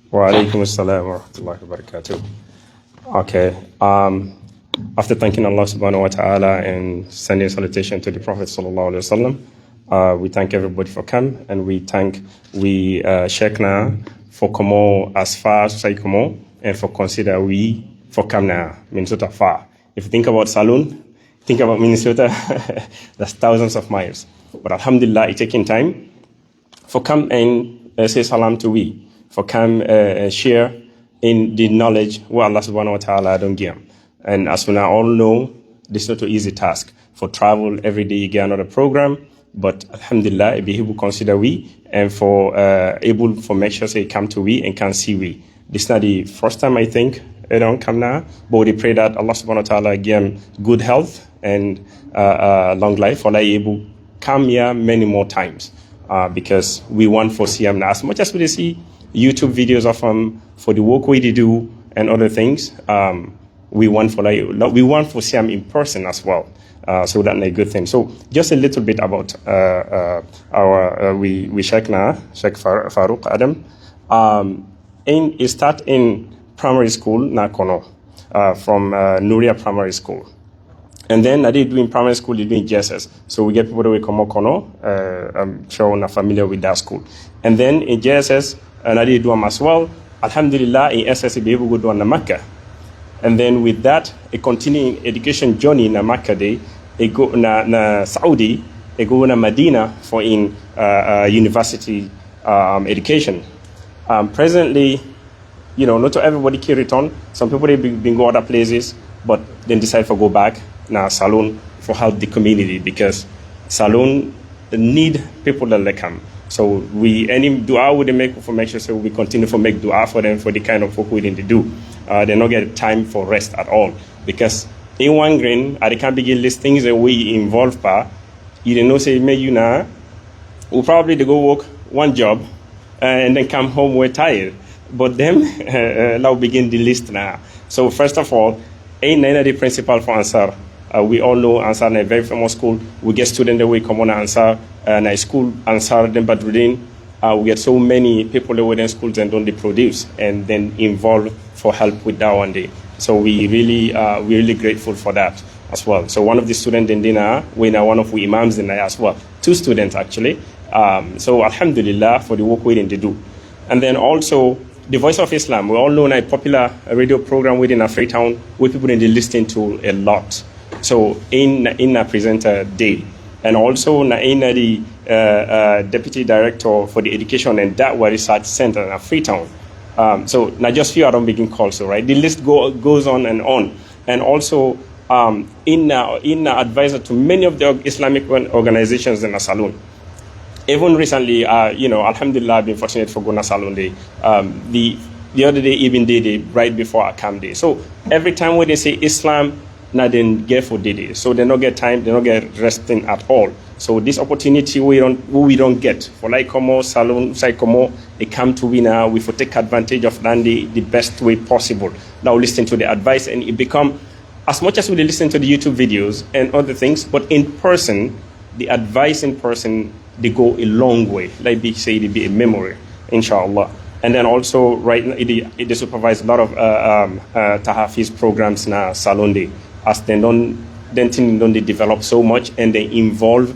Wa alaikum assalam wa rahmatullahi wa barakatuh. Okay. After thanking Allah subhanahu wa ta'ala and sending salutation to the Prophet sallallahu alaihi wasallam, we thank everybody for coming, and we thank Sheikh na for coming as far as I come, and for consider we for come now Minnesota far. If you think about Salon, think about Minnesota, that's thousands of miles. But alhamdulillah, it's taking time for come and say salam to we. For come share in the knowledge what Allah subhanahu wa ta'ala don't give. And as we now all know, this is not an easy task. For travel, every day you get another program, but alhamdulillah, be able to consider we, and for able for make sure say come to we and can see we. This is not the first time I think they don't come now, but we pray that Allah subhanahu wa ta'ala give them good health and long life, for they able come here many more times, because we want for see them now. As much as we see YouTube videos of them for the work we do and other things, we want for see them in person as well. So that's a good thing. So just a little bit about we Sheikh now, Sheikh Farouk Adam. He start in primary school na Kono, from Nuria Primary School. And then I did doing primary school, doing JSS. So we get people that will come Kono. I'm sure you're familiar with that school. And then in JSS, and I did do them as well. Alhamdulillah, in SS, be able to go to Makkah. And then with that, a continuing education journey in Makkah day, I go na Saudi, I go na Medina for in university education. Presently, not to everybody can return. Some people they been go other places, but then decide to go back na Salon for help the community, because Salon need people that like come. So any dua would make for make sure, so we continue to make dua for them for the kind of work we need to do. They don't get time for rest at all, because in one grain, I can't begin list things that we involve pa. You don't know say me we'll probably go work one job and then come home we're tired. But then now begin the list now. So first of all, ain't none of the principal for Ansar. We all know Ansar is a very famous school. We get students that we come on Ansar, and a school Ansar then Badruddin. We get so many people that were in schools and don't they produce and then involve for help with that one day. So we're really grateful for that as well. So one of the students in Dina, we are one of the imams in there as well. 2 students actually. So alhamdulillah for the work we need to do. And then also the Voice of Islam. We all know a popular radio program within a Freetown where people need to listen to a lot. So in a presenter day, and also in the deputy director for the education and Dawah research center in Freetown. So not just few I don't begin calls, so right. The list goes on, and also in advisor to many of the Islamic organizations in a Salon. Even recently, alhamdulillah, I've been fortunate for going to Salon Day. The other day, even day right before I come day. So every time when they say Islam, now then get for day. So they don't get time, they don't get resting at all. So this opportunity we don't get for like Como Salon, Como, they come to we now. We take advantage of that the best way possible. Now listen to the advice, and it become as much as we listen to the YouTube videos and other things, but in person, the advice in person, they go a long way. Like they say, it be a memory, inshallah. And then also, right now, they supervise a lot of Tahafiz programs na Salon Day, as they don't they develop so much and they involve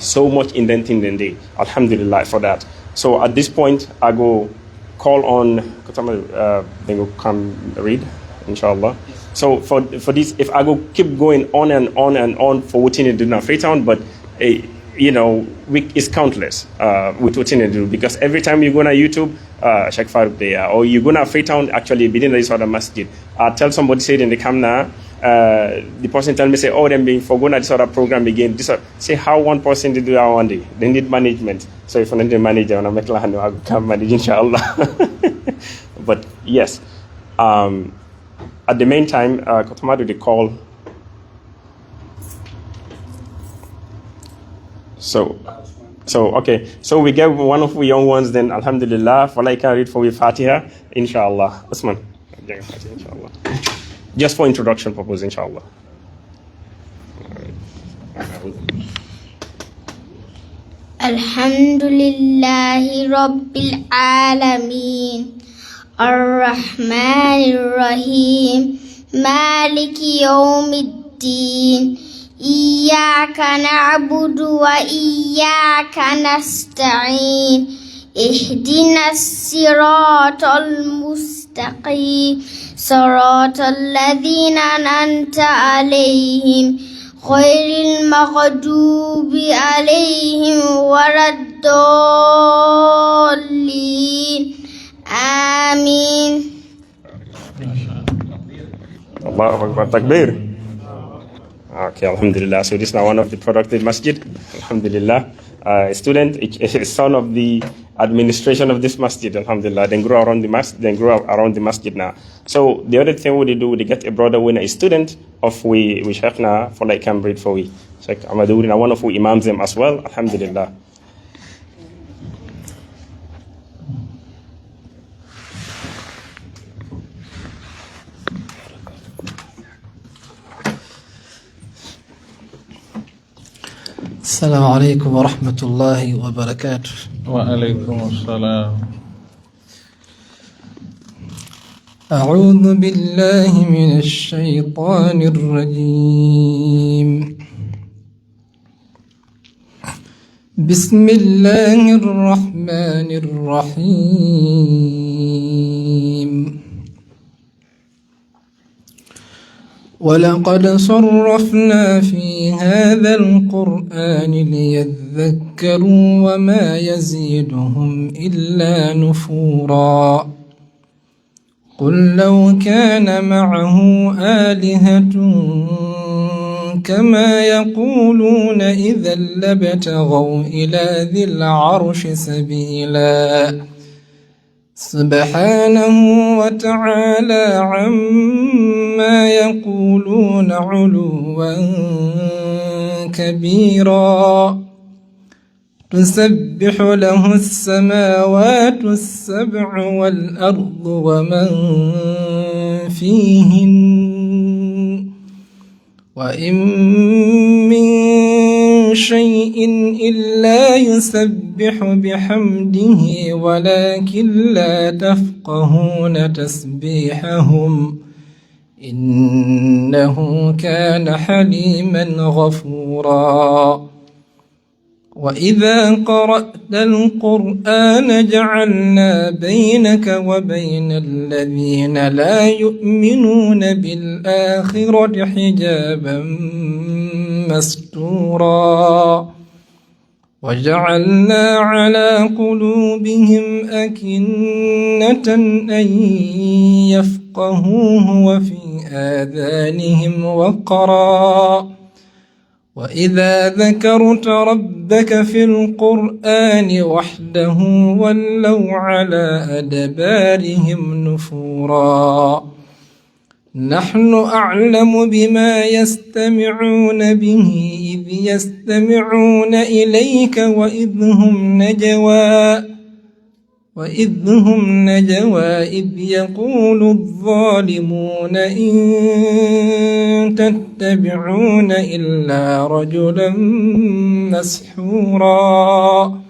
so much in the thing then they. Alhamdulillah for that. So at this point, I go call on. They go come read, inshallah. So for this, if I go keep going on and on and on for what you do in Freetown, but it's countless with what you do, because every time you go on YouTube, Sheikh Farouk there, or you go to Freetown, actually within this other masjid, I tell somebody say in the camera, the person tell me say, oh, them being for going to this other program again. Say how one person did do that one day. They need management. So if I need a manager, I make I will come manage, inshallah. But yes. At the meantime, Kotomadu they call. So okay. So we get one of the young ones. Then alhamdulillah, for like I read for Fatiha, inshallah. Osman, inshallah. Just for introduction purpose, inshallah. Alhamdulillahi Rabbil Alameen. الرحمن الرحيم مالك يوم الدين إياك نعبد وإياك نستعين اهدنا الصراط المستقيم صراط الذين أنعمت عليهم غير المغضوب عليهم ولا الضالين آمين. Allahu Akbar. Takbir. Okay, Alhamdulillah. So this is now one of the productive masjid. Alhamdulillah. A student, a son of the administration of this masjid. Alhamdulillah. Then grow around the masjid now. So the other thing we do, we get a brother when a student of we Sheikh na for like Cambridge for we Sheikh Ahmaduri na one of we imams them as well. Alhamdulillah. السلام عليكم ورحمة الله وبركاته. وعليكم السلام. أعوذ بالله من الشيطان الرجيم. بسم الله الرحمن الرحيم. ولقد صرفنا في هذا القرآن ليذكروا وما يزيدهم إلا نفورا. قل لو كان معه آلهة كما يقولون إذا لابتغوا إلى ذي العرش سبيلا. سبحانه وتعالى عما يقولون علوا كبيرا. تسبح له السماوات السبع والأرض ومن فيهن وإن من شيء إلا يسبح بحمده ولكن لا تفقهون تسبيحهم إنه كان حليما غفورا. وإذا قرأت القرآن جعلنا بينك وبين الذين لا يؤمنون بالآخرة حجابا مستورا. وجعلنا على قلوبهم أكنة أن يفقهوه وفي آذانهم وقرا. وإذا ذكرت ربك في القرآن وحده ولوا على أدبارهم نفورا. نحن أعلم بما يستمعون به إذ يستمعون إليك وإذ هم نجوى إذ يقول الظالمون إن تتبعون إلا رجلا مسحورا.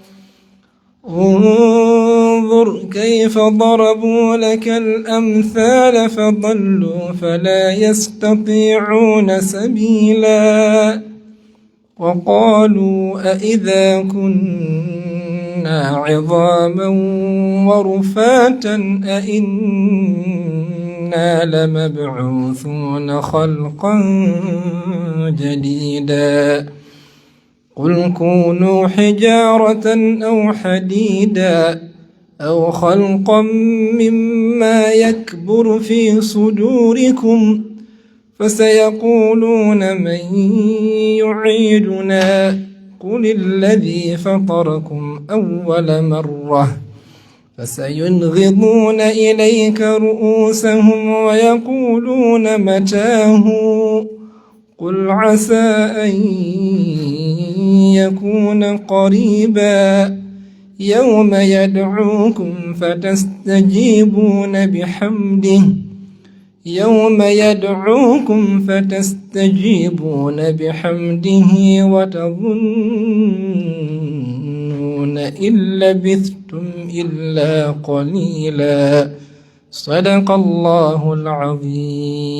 انظر كيف ضربوا لك الأمثال فضلوا فلا يستطيعون سبيلا. وقالوا أإذا كنا عظاما ورفاتا أإنا لمبعوثون خلقا جديدا. قل كونوا حجارة أو حديدا أو خلقا مما يكبر في صدوركم فسيقولون من يعيدنا قل الذي فطركم أول مرة فسينغضون إليك رؤوسهم ويقولون متاه قل عسى أن يكون قريبا. يوم يدعوكم فتستجيبون بحمده وتظنون تموتن إن لبثتم إلا قليلا صدق الله العظيم.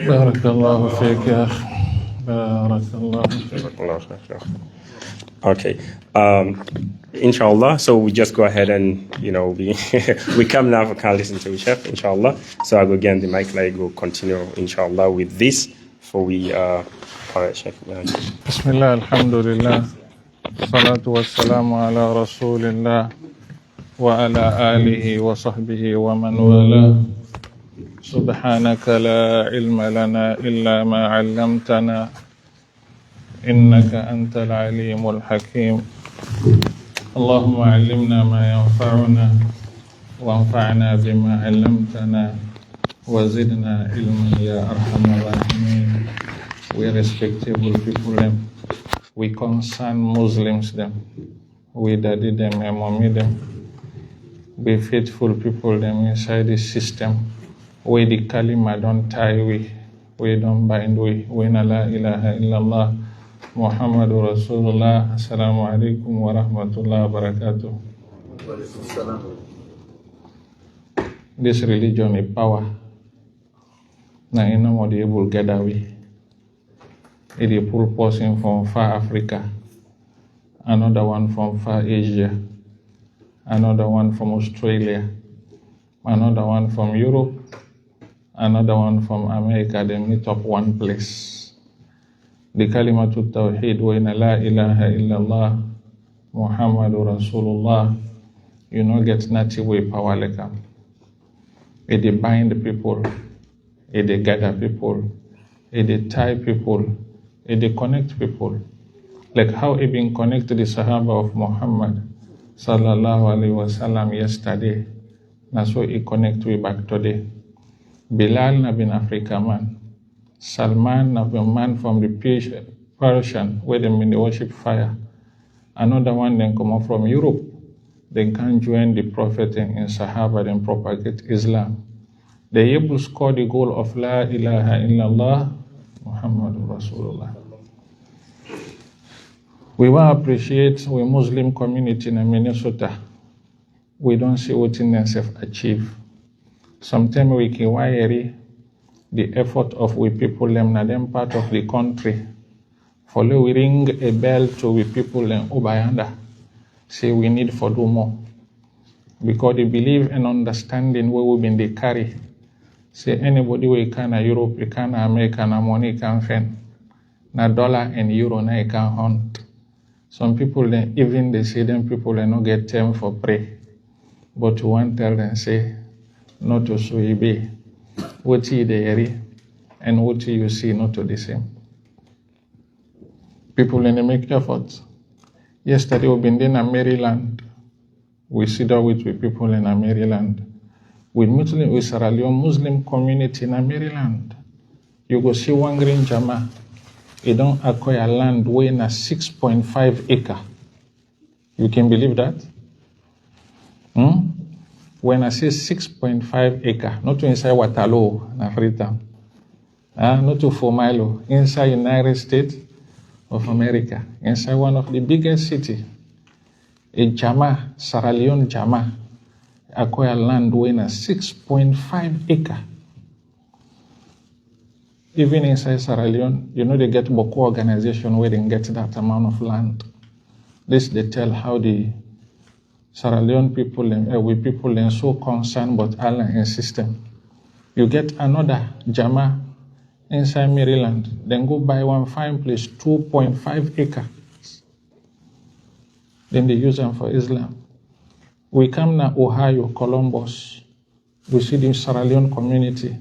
بارك الله فيك يا أخي. بارك الله فيك. Okay. Inshallah. So we just go ahead and, we come now, we can listen to Sheikh, inshallah. So I'll go again the mic, like, go continue, inshallah, with this before we, all right, Sheikh. Bismillah, alhamdulillah. Salatu wassalamu ala rasulillah wa ala alihi wa sahbihi wa man wala. Subhanaka la ilma lana illa ma 'allamtana. إنك أنت العليم الحكيم. اللهم علمنا ما ينفعنا وانفعنا بما علمتنا وزدنا علما يا أرحم الراحمين. We respectable people them, we concern Muslims them, we daddy them and mommy them, we faithful people them inside this system, we the kalima don't tie we don't bind we na la ilaha illallah Muhammadu Rasulullah. Assalamu alaikum wa rahmatullahi wa barakatuh. This religion is power. Na ina mo di able gather we. It is pull person from far Africa, another one from far Asia, another one from Australia, another one from Europe, another one from America. They meet up one place. The kalimatu tawheed wa inna la ilaha illallah Muhammadu Rasulullah. You know, get natty way power like them. It they bind people, it they gather people, it they tie people, it they connect people. Like how it been connected the Sahaba of Muhammad sallallahu alaihi wasallam yesterday. That's why it connect we back today. Bilal na bin Africa man. Salman, a man from the Persian, where they mean they worship fire. Another one then come up from Europe. They can join the Prophet in Sahaba and propagate Islam. They able to score the goal of La ilaha illallah Muhammadur Rasulullah. We will appreciate we Muslim community in Minnesota. We don't see what in themselves achieve. Sometimes we can worry the effort of we people them na them part of the country. Follow we ring a bell to we people in Ubayanda. Say we need for do more. Because they believe and understanding where we been they carry. Say anybody we can Europe, we can America, na money can fend. Na dollar and euro na can hunt. Some people then even they say them people they not get time for pray. But one tell them say not to so he be. What you hear and what you see not to the same. People in the make efforts. Yesterday we've been in Maryland. We sit down with people in Maryland. With Sierra Leone Muslim community in Maryland. You go see one green jama. You don't acquire land weighing a 6.5 acre. You can believe that? When I say 6.5 acre, not to inside Waterloo, in Freetown, not to 4 Milo, inside United States of America, inside one of the biggest cities, a Jama, Sierra Leone Jama, acquire land weighing a 6.5 acre. Even inside Sierra Leone, you know they get Boko organization where they get that amount of land. This they tell how the Sierra Leone people we people are so concerned about Allah and system. You get another Jama inside Maryland, then go buy one fine place, 2.5 acres. Then they use them for Islam. We come now Ohio, Columbus. We see the Sierra Leone community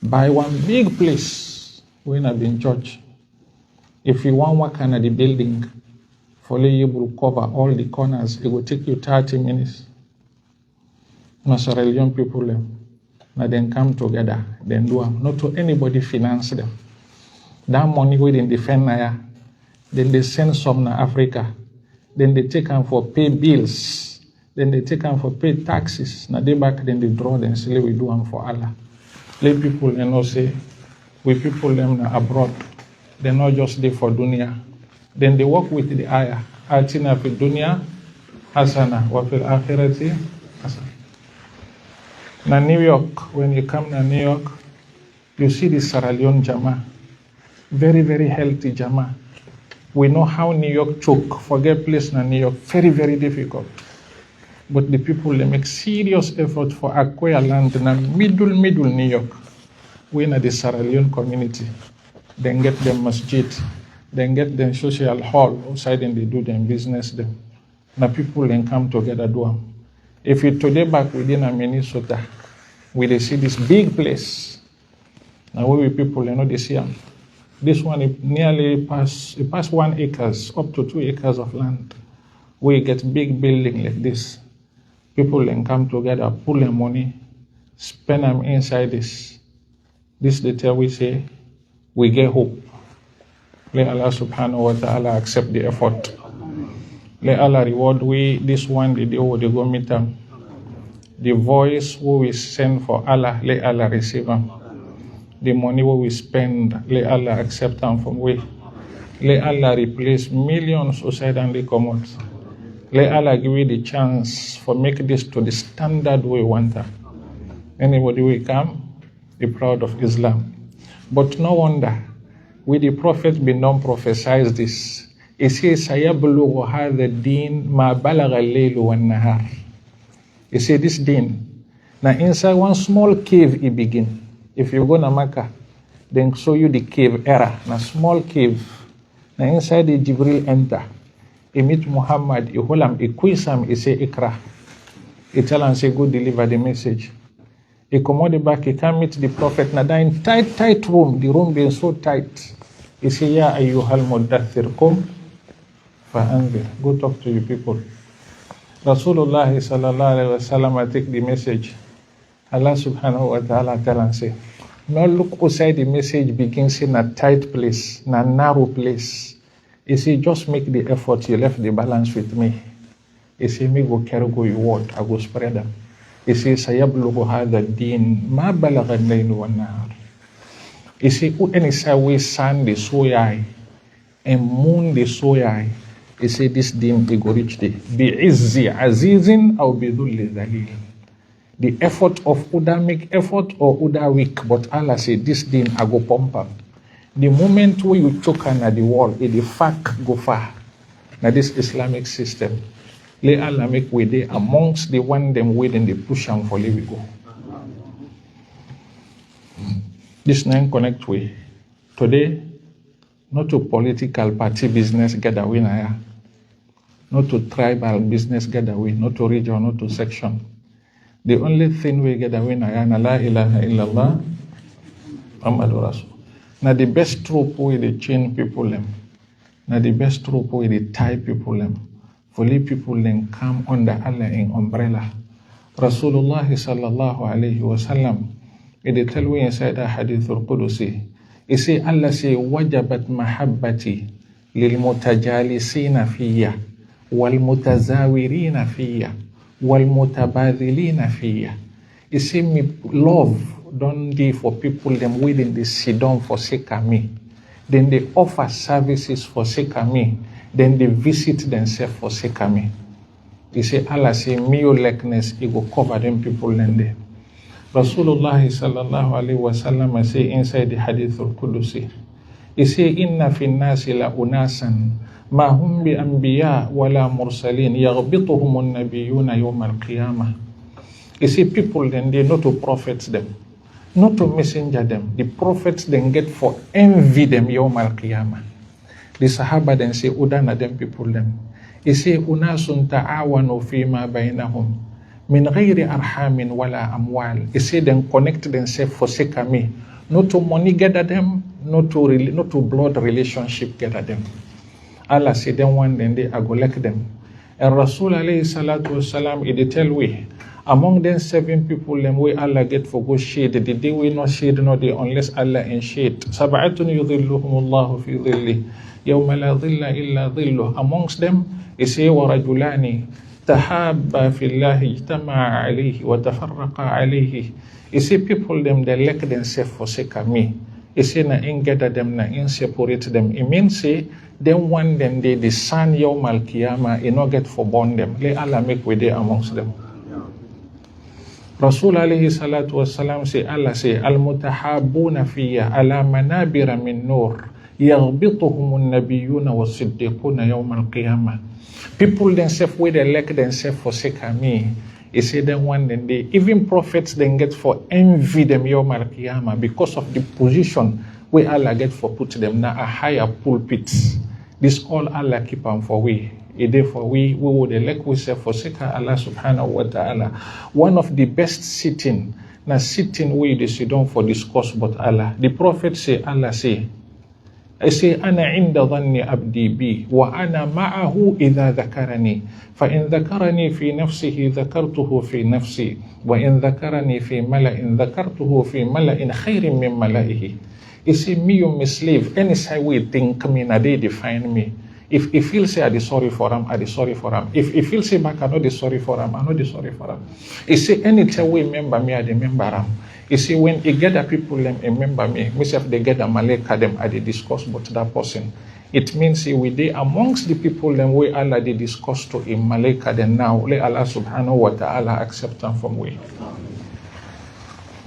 buy one big place when I've been church. If you want work under the building, follow you will cover all the corners. It will take you 30 minutes. No Sierra Leone people, now then come together, then do them. Not to anybody finance them. That money we didn't defend Naya. Then they send some to Africa. Then they take them for pay bills. Then they take them for pay taxes. Now they back then they draw them say we do them for Allah. Let people say we people them abroad. They're not just there for dunya. Then they work with the ayah. Atina fi dunya hasana wa fil akhirati hasana. Now New York, when you come to New York, you see the Sierra Leone Jama. Very, very healthy Jama. We know how New York choke. Forget place in New York. Very, very difficult. But the people, they make serious effort for acquire land in the middle New York. We in the Sierra Leone community. Then get them masjid. Then get them social hall outside and they do them business them. Now people then come together do them. If you today back within Minnesota, we they see this big place. Now we people, you know, they see them. This one it nearly pass 1 acres, up to 2 acres of land. We get big building like this. People then come together, pull their money, spend them inside this. This detail we say, we get hope. Let Allah subhanahu wa ta'ala accept the effort. Let Allah reward we, this one, the day they go meet them. The voice we send for Allah, let Allah receive them. The money we spend, let Allah accept them from we. Let Allah replace millions outside and they come out. Let Allah give you the chance for make this to the standard we want. Anybody will come, be proud of Islam. But no wonder, with the Prophet be non-prophesied this. He says, سَيَبْلُغُ هَذَا الدِّينَ مَا بَلَغَ اللَّيْلُ وَالنَّهَارِ. He said, this deen. Now inside one small cave he begin. If you go to Makkah, then show you the cave era. Now small cave. Now inside the Jibril enter. He meet Muhammad, he hold him, he quiz him, he say Ikra. He tell him, say, go deliver the message. He come out the back, he can't meet the Prophet. Now in tight room, the room being so tight. He say, Ya ayyuhal muddathir, kum fa'anzir. Go talk to your people. Rasulullah sallallahu alayhi wa sallam, I take the message. Allah subhanahu wa ta'ala tell and say, now look outside the message begins in a tight place, in a narrow place. He say, just make the effort, you left the balance with me. He say, me go carry go your word, I go spread them. He say, sayablugu hadha din, ma balagha al-laylu wan-nahar. He say, any say we sun the soyai, and moon the soyai. He say, this din, he go reach the bi'izzi azizin aw bidulli dhalil. The effort of Uda make effort or Uda weak, but Allah say, this din, I go pump up. The moment where you choke at the wall, the fact go far. Now this Islamic system, let Allah make way there amongst the one them waiting they push and for let we go. This nine connect way. Today, not to political party business get away now. Not to tribal business get away, not to region, not to section. The only thing we get away now, la ilaha illallah, Muhammadur Rasul. Now the best trope way they chain people them. Now the best trope way they tie people them. For let people then come under Allah in umbrella. Rasulullah sallallahu alayhi wa sallam, they tell we inside the hadith al-Qudusi, he say Allah say, wajabat mahabbati lil mutajalisina fiyya wal mutazawirina fiyya wal mutabadhilina fiyya. He say me love don't be for people them waiting they sit down for sake of me. Then they offer services for sake of me. Then they visit themselves for sake of me. He say Allah say me your likeness, he go cover them people then there. Rasulullah sallallahu alaihi wasallam say inside the hadith al-Qudusi, he say inna fi nasi la unasan ma hum bi anbiya wala mursalin yaghbituhum an-nabiyuna yawm al-qiyamah. He say people then they not to prophets them, not to messenger them. The prophets then get for envy them yawm al-qiyamah. The Sahaba then say udana them people them. He say unasun ta'awanu fi ma bainahum min ghayri arhamin wala amwal. He say then connect themselves for sake of me. Not to money gather them, not to blood relationship gather them. Allah say them one then they go like them. And Rasul alayhi salatu wasalam, he tell we, among them 7 people them we Allah get for go shade. The day we not shade no day unless Allah in shade. Sab'atun yudhilluhumullahu fi dhilli yawma la dhilla illa dhilluh. Amongst them, he say wa rajulani tahabba fillahi ijtama'a alayhi wa tafarraqa alayhi. He say people them they like themselves for sake of me. He say na in gather them, na in separate them. It means say then one then they the son yawm al qiyamah, he not get for born them. Let Allah make way there amongst them. Rasul alayhi salatu wasalam say, Allah say, al-mutahabuna fiyya ala manabira min nur yaghbituhum an-nabiyyuna was-siddiquna yawm al-qiyamah. People themselves where they like themselves forsake me. He said then one then they, even prophets then get for envy them yawm al-qiyamah because of the position where Allah get for put them now a higher pulpit. This all Allah keep on for we. Therefore, we would elect we say forsake Allah subhanahu wa ta'ala. One of the best sitting, na sitting we they sit down for discourse but Allah. The Prophet say, Allah say, I say, Ana inda dhanni abdi bi, wa ana ma'ahu idha dhakarani. Fa in dhakarani fi nafsihi dhakartuhu fi nafsi, wa in dhakarani fi mala'in dhakartuhu fi mala'in khairin min mala'ihi. He say, me you my slave, any side way think me, na they define me. If he feels say I be sorry for him, I be sorry for him. If he feels say back I know the sorry for him, I know the sorry for him. He say anytime we remember me, I remember him. He say when he gather people them remember me, myself they gather Maleka them I they discuss but that person. It means he will be amongst the people them where Allah they discuss to him Maleka then now let Allah subhanahu wa ta'ala accept them from we.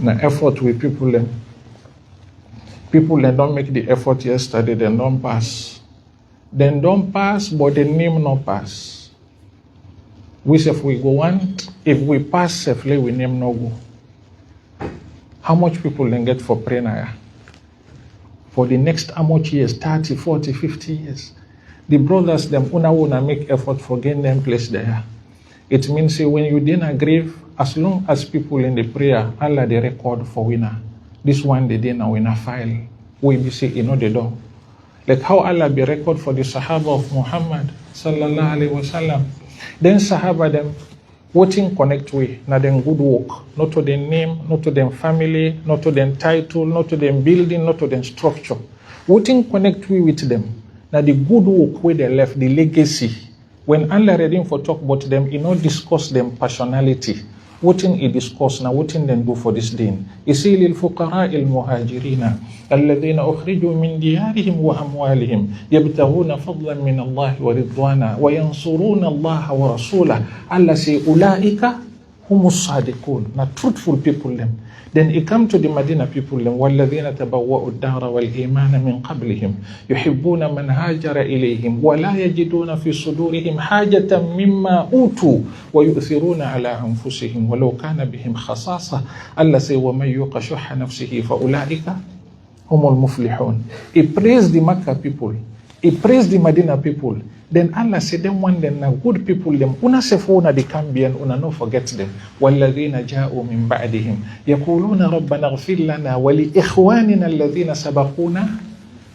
Now effort with people them don't make the effort yesterday, they don't pass. Then don't pass, but the name not pass. We say if we go on, if we pass safely, we name no go. How much people then get for prayer? For the next how much years? 30, 40, 50 years. The brothers, them una make effort for getting them place there. It means when you didn't agree, as long as people in the prayer, Allah the record for winner. This one they didn't win a file. We be say, they don't. Like how Allah be record for the Sahaba of Muhammad sallallahu alaihi wasallam. Then Sahaba them, waiting connect way, na them good work, not to their name, not to them family, not to them title, not to them building, not to them structure. Waiting connect way with them. Now the good work where they left, the legacy. When Allah ready for talk about them, he not discuss them personality. What in he discuss now, what in them do for this day? Isi lil fuqara il muhajirina alladhina ukhriju min diyarihim wa amwalihim yabtaghuna fadlan min Allah wa ridwana wa yansuruna Allah wa rasulahu. Allah say ulaika humus sadiqun. Na truthful people them. Then he come to the Medina people them والذين تبوأوا الدار والإيمان من قبلهم يحبون من هاجر إليهم ولا يجدون في صدورهم حاجة مما أوتوا ويؤثرون على أنفسهم ولو كان بهم خصاصة الله say ومن يوق شح نفسه فأولئك هم المفلحون. He praised the Makkah people, he praised the Medina people. Then Allah said them one then good people them una sefuna the Cambian una no forget them والذين جاءوا من بعدهم يقولون ربنا اغفر لنا ولإخواننا الذين سبقونا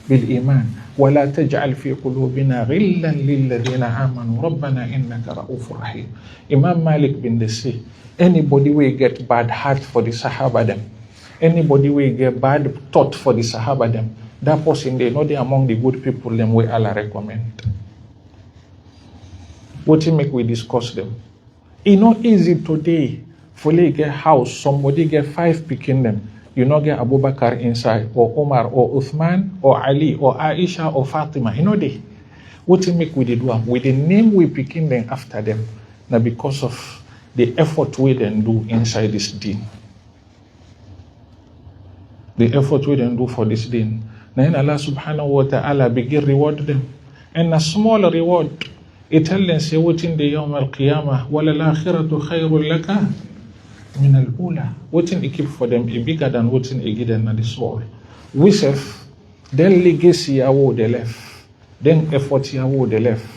بالإيمان ولا تجعل في قلوبنا غلا للذين آمنوا ربنا إنك رؤوف رحيم. Imam Malik bin say anybody will get bad heart for the Sahaba them, anybody will get bad thought for the Sahaba them, that person they know they among the good people them where Allah recommend. What you make we discuss them? It's not easy today for you get house, somebody get 5 picking them. You not get Abu Bakr inside, or Umarr, or Uthman, or Ali, or Aisha, or Fatima. You know they. What you make we do? With the name we picking them after them. Now because of the effort we then do inside this deen. The effort we then do for this deen. Now Allah subhanahu wa ta'ala begin reward them. And a small reward. It tells them, say, what in the Yawm al-Qiyamah, وَلَلْآخِرَةُ خَيْرٌ لَكَ مِنَ الْأُولَى. What in it keep for them is bigger than what in it give them in this world. We say, then legacy yawo they left, then effort yawo they left.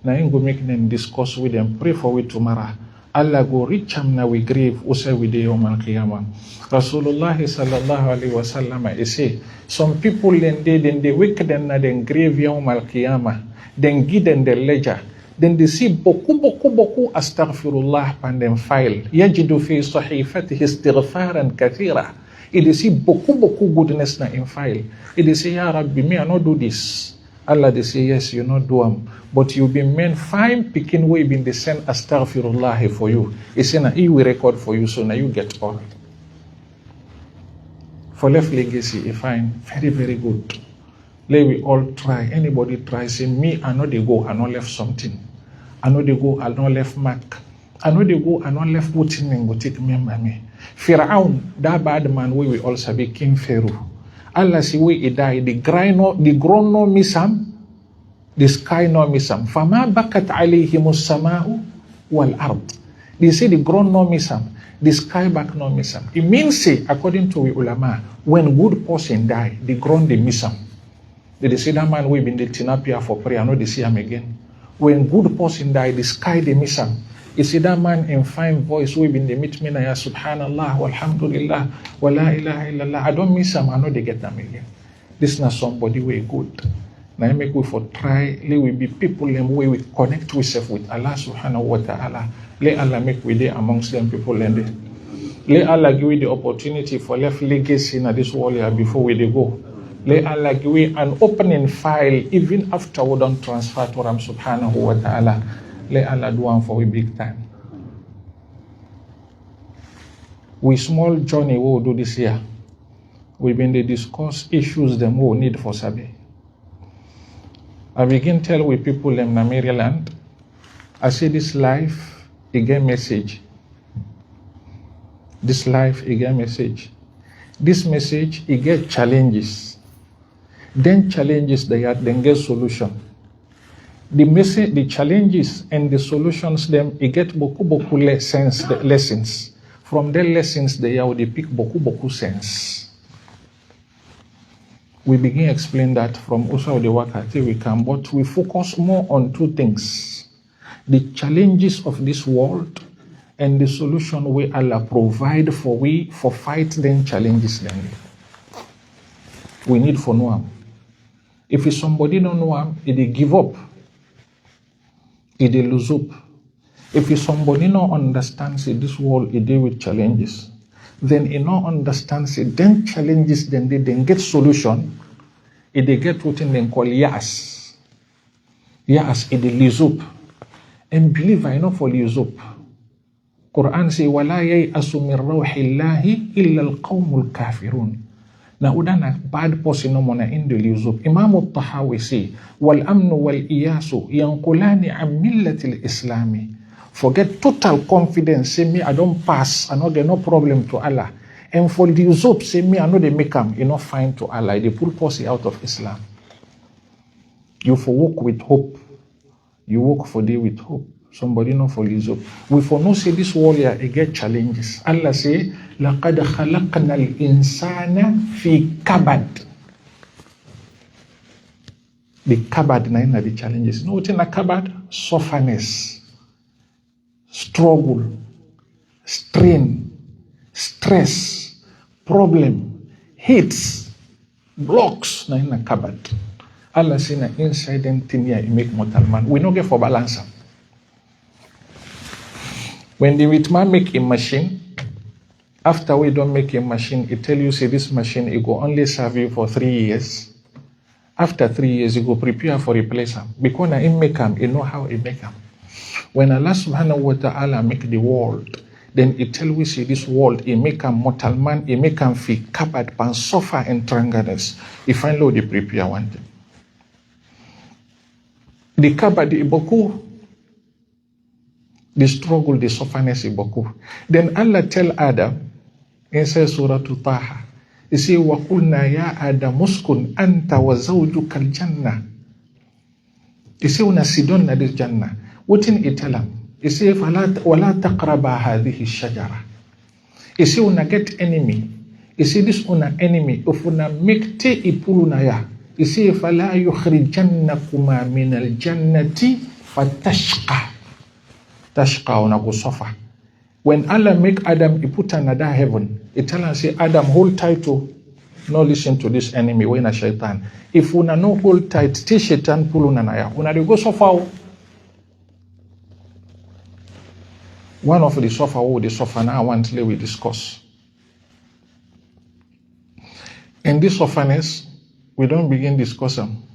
Now I'm going to make them discuss with them, pray for we tomorrow. Allah go reach them now we grave, say we the Yawm al-Qiyamah. Rasulullah sallallahu alaihi wasallam, he say, some people then they wake them na then grave Yawm al-Qiyamah, then give them the ledger. Then they see boku astaghfirullah pan them file. Yajidu fi sahifatihi istighfaran kathira. They see boku goodness na in file. They say, Ya Rabbi, me I not do this. Allah they say, yes, you not do them. But you be men fine picking way been they send astaghfirullah for you. He say, na he will record for you, so now you get all. For left legacy, I find very, very good. Let we all try. Anybody try, say, me, I know they go, I know left something. I know they go, I know left mark. I know they go, I know left putting and go take me, mommy. Firaun, that bad man, we also be King Pharaoh. Allah see we he die, the ground no miss him, the sky no miss him. Fama bakat alayhimus sama'u wal ard. They say the ground no miss him, the sky back no miss him. It means say, according to the ulama, when good person die, the ground they miss him. They say that man we been the tinapia for prayer, I know they see him again. When good person die, the sky they miss him. You see that man in fine voice we been the meet me na ya subhanallah walhamdulillah wa la ilaha illallah. I don't miss him, I know they get them again. This is not somebody way good. Now I make we for try, let we be people them way we connect ourselves with Allah subhanahu wa ta'ala. Let Allah make we there amongst them people and there. Let Allah give we the opportunity for left legacy in this world here before we they go. Let Allah give we an opening file even after we don't transfer to Ram subhanahu wa ta'ala. Let Allah do one for a big time. We small journey we will do this year. We've been to discuss issues them we need for Sabi. I begin tell we people in Maryland, I say this life, again message. This life, again message. This message, it get challenges. Then challenges they are, then get solution. The message, the challenges and the solutions, them, it get boku lessons. From the lessons, they are they pick boku sense. We begin explain that from also the work until we can, but we focus more on two things: the challenges of this world and the solution we Allah provide for we for fight them challenges them. We need for know them. If it's somebody don't know them, they give up. They lose up. If it's somebody not understands it, this world it deal with challenges, then he not understands it, then challenges, then they then get solution. If they get what they call yas. Yas, it lose up. And believe I know for lose up. Quran say, وَلَا يَيْأَسُ مِنْ رَوْحِ اللَّهِ إِلَّا الْقَوْمُ الْكَافِرُونَ. Now, udana bad person no mona in the luzub. Imam al-Tahawi say, وَالْأَمْنُ وَالْإِيَاسُ يَنْقُلَانِ عَنْ مِلَّةِ الْإِسْلَامِ. Forget total confidence. Say me, I don't pass. I know there no problem to Allah. And for the luzub, say me, I know they make them. You know, fine to Allah. They pull pussy out of Islam. You for walk with hope. You walk for day with hope. Somebody know for luzub. We for no say this warrior, it get challenges. Allah say, لَقَدْ خَلَقْنَا الْإِنسَانَ فِي كَبَدٍ. The kabad na the challenges. You know what in a kabad? Sufferness, struggle, strain, stress, problem, hits, blocks na in a kabad. Allah say na inside them thing here, make mortal man. We don't get for balance. When the with man make a machine, after we don't make a machine, it tell you, say this machine, it will only serve you for 3 years. After 3 years, you go prepare for replace them. Because na him make them, you know how he make them. When Allah subhanahu wa ta'ala make the world, then it tell we, say this world, he make them mortal man, he make them feel covered, pan suffer and trangadness. He finally they prepare one thing. The covered, the iboku, the struggle, the sufferness, iboku. Then Allah tell Adam, in Surah Taha, he say, وَقُلْنَا يَا آدَمُ اسْكُنْ أَنْتَ وَزَوْجُكَ الْجَنَّةِ. He say, una sidon na this Jannah. What in it tell him? He say, وَلَا تَقْرَبَا هَذِهِ الشَّجَرَةِ. He say, una get enemy. He say, this una enemy. If una make te ipuluna ya. He say, فَلَا يُخْرِجَنَّكُمَا مِنَ الْجَنَّةِ فَتَشْقَى. Tashqa una go suffer. When Allah make Adam, he put another heaven. He tell us, say, Adam, hold tight to, no listen to this enemy, when a shaitan. If una no hold tight, till shaitan pull unanaya. Una they go suffer. One of the suffer, the suffer now, one till we discuss. And this sufferness, we don't begin discussing.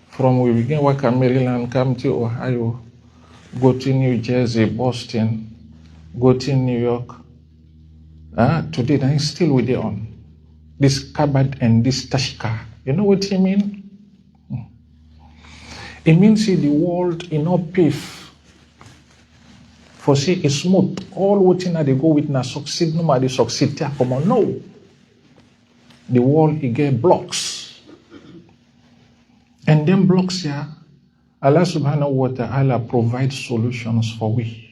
From we begin work at Maryland, come to Ohio, go to New Jersey, Boston, go to New York. Today, I'm still with it on. this kabad and this tashka. You know what it means? It means see the world in no pave. For see it's smooth. All what in they go with na succeed, no matter succeed. Come on, no. The world it get blocks. And them blocks here, Allah subhanahu wa ta'ala provides solutions for we.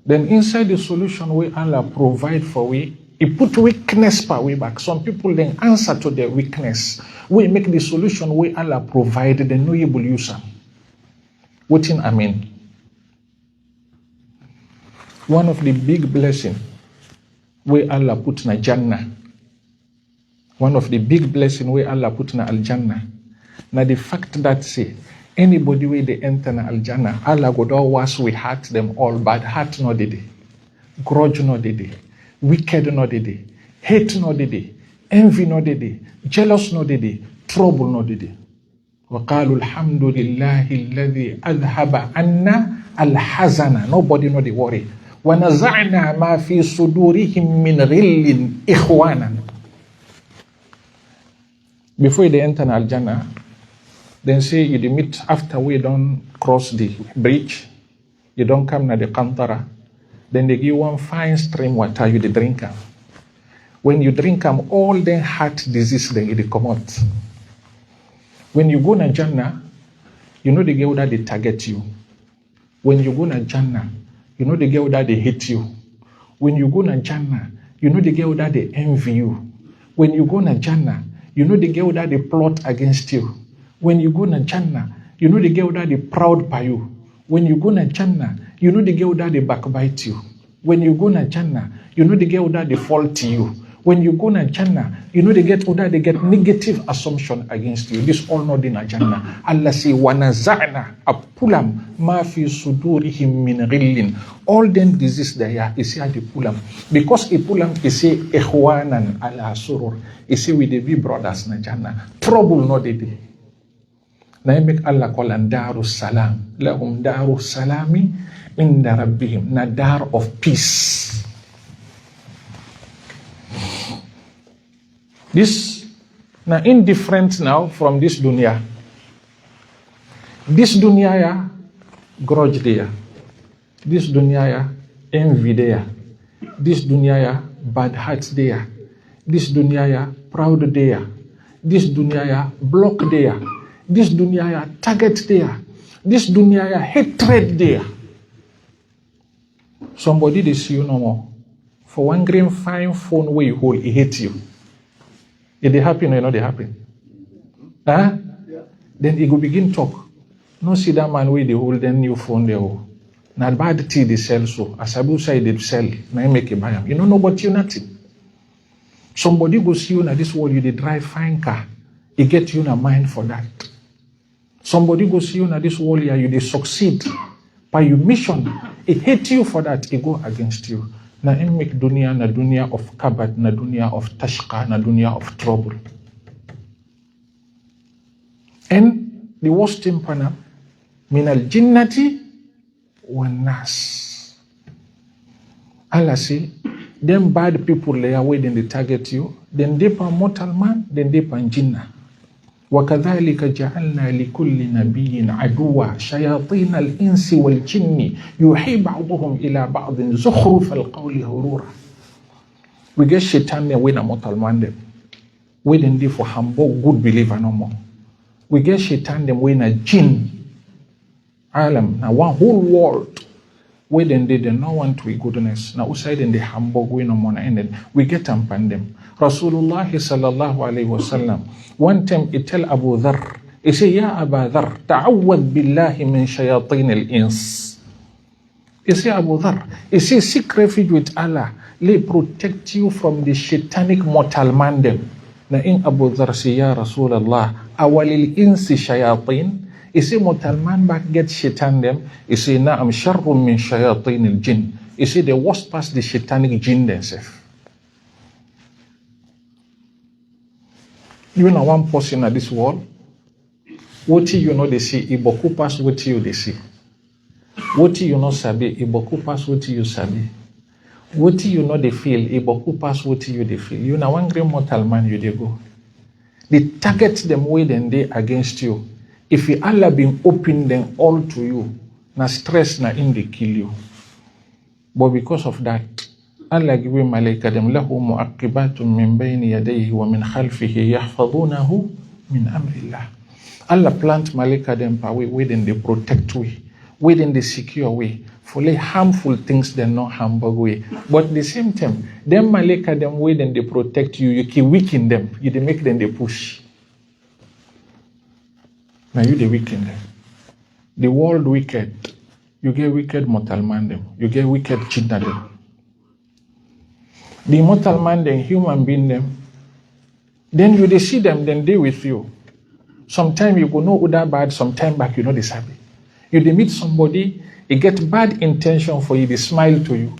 Then inside the solution we Allah provide for we, He put weakness per way back. Some people then answer to their weakness. We make the solution we Allah provide, the no able use them. What in I mean? One of the big blessing we Allah put na Jannah. One of the big blessing we Allah put na Al Jannah. Now the fact that say anybody where they enter na Al Jannah, Allah go do wash we heart them all, bad heart no did it, grudge no did it, wicked no did it, hate no did it, envy no did it, jealous no did it, trouble no did it. وقالوا الحمد لله الذي أذهب عنا الحزن. Nobody no they worry. ونزعنا ما في صدورهم من غل إخوانا. Before they enter Al Jannah, then say you meet after we don't cross the bridge, you don't come to the Kantara, then they give one fine stream water you the drink them. When you drink them, all the heart disease then it come out. When you go to Jannah, you know the girl that they target you. When you go to Jannah, you know the girl that they hate you. When you go to Jannah, you know the girl that they envy you. When you go to Jannah, you know the girl that they plot against you. When you go to Jannah, you know the girl that they proud by you. When you go to Jannah, you know the girl that they backbite you. When you go to Jannah, you know the girl that they fault you. When you go to Jannah, you know they get negative assumption against you. This all not in Jannah. Allah say, وَنَزَعْنَا أَبْقُلَمْ مَا فِي صُدُورِهِمْ مِنْ غِلٍّ. All them disease there is here the pulam. Because a pulam is say ikhwanan ala surur. Is say we the be brothers na Jannah. Trouble not the day. Now make Allah call and daru salam. Lahum daru salami inda rabbihim. Na dar of peace. This now indifferent now from this dunya. This dunya ya grudge there. This dunya ya envy there. This dunya ya bad hearts there. This dunya ya proud there. This dunya ya block there. This dunya ya target there. This dunya ya hatred there. Somebody they see you no more. For one green fine phone where you hold, he hate you. If they happen or not they happen. Huh? Yeah. Then he go begin talk. No see that man where they hold them new phone there. Not bad tea they sell so. As Abu say they sell. Now make a buy them. You don't know about you nothing. Somebody go see you in this world, you they drive fine car. He get you in a mind for that. Somebody go see you in this world, you they succeed by your mission. He hate you for that. He go against you. Na make dunya na dunya of kabat, na dunya of tashqa, na dunya of trouble. And the worst thing pana min al jinnati wan nas. Allah say, them bad people lay away then they target you, then they pan mortal man, then they pan jinnah. وكذلك جعلنا لكل نبي عدوا شياطين الإنس والجن يوحي بعضهم إلى بعض زخرف القول غرورا. We get shaitan there when a mortal man them. We then do for humble good believer no more. We get shaitan them when a jinn alam now one whole world. We then did no one to goodness. Now outside in the humble we no more and then we get them. Rasulullah sallallahu alayhi wa sallam. One time he tell Abu Dharr, he say, Ya Abu Dharr, ta'awwad billahi min shayateen al-ins. He say, Abu Dharr, he say, seek refuge with Allah. Let protect you from the shaitanic mortal man them. Na in Abu Dharr say, Ya Rasulallah, awalil insi shayateen. He say, mortal man back get shaitan them. He say, na'am sharrun min shayateen al-jinn. He say, the worst part the shaitanic jinn themselves. You know one person at this world, what you know they see, iboku pass what you they see. What you know sabi, iboku pass what you sabi. What you know they feel, Iboku pass what you they feel. You now angry mortal man you they go. They target them way then they against you. If you Allah been open them all to you, na stress na in they kill you. But because of that, Allah give him malaika them lahu mu'aqibatun min bayni yadayhi wa min khalfihi yahfazunahu min amrillah. Allah plant malaika them pa way then they protect way then they secure way. For like harmful things they not harmful way. But at the same time, them malaika them way then they protect you, you keep weaken them, you they make them they push. Now you they weaken them. The world wicked. You get wicked mortal man them. You get wicked chinna them. The mortal man them, human being them. Then you they see them, then they with you. Sometimes you go know who that bad, sometime back you know they sabi. You they meet somebody, they get bad intention for you, they smile to you.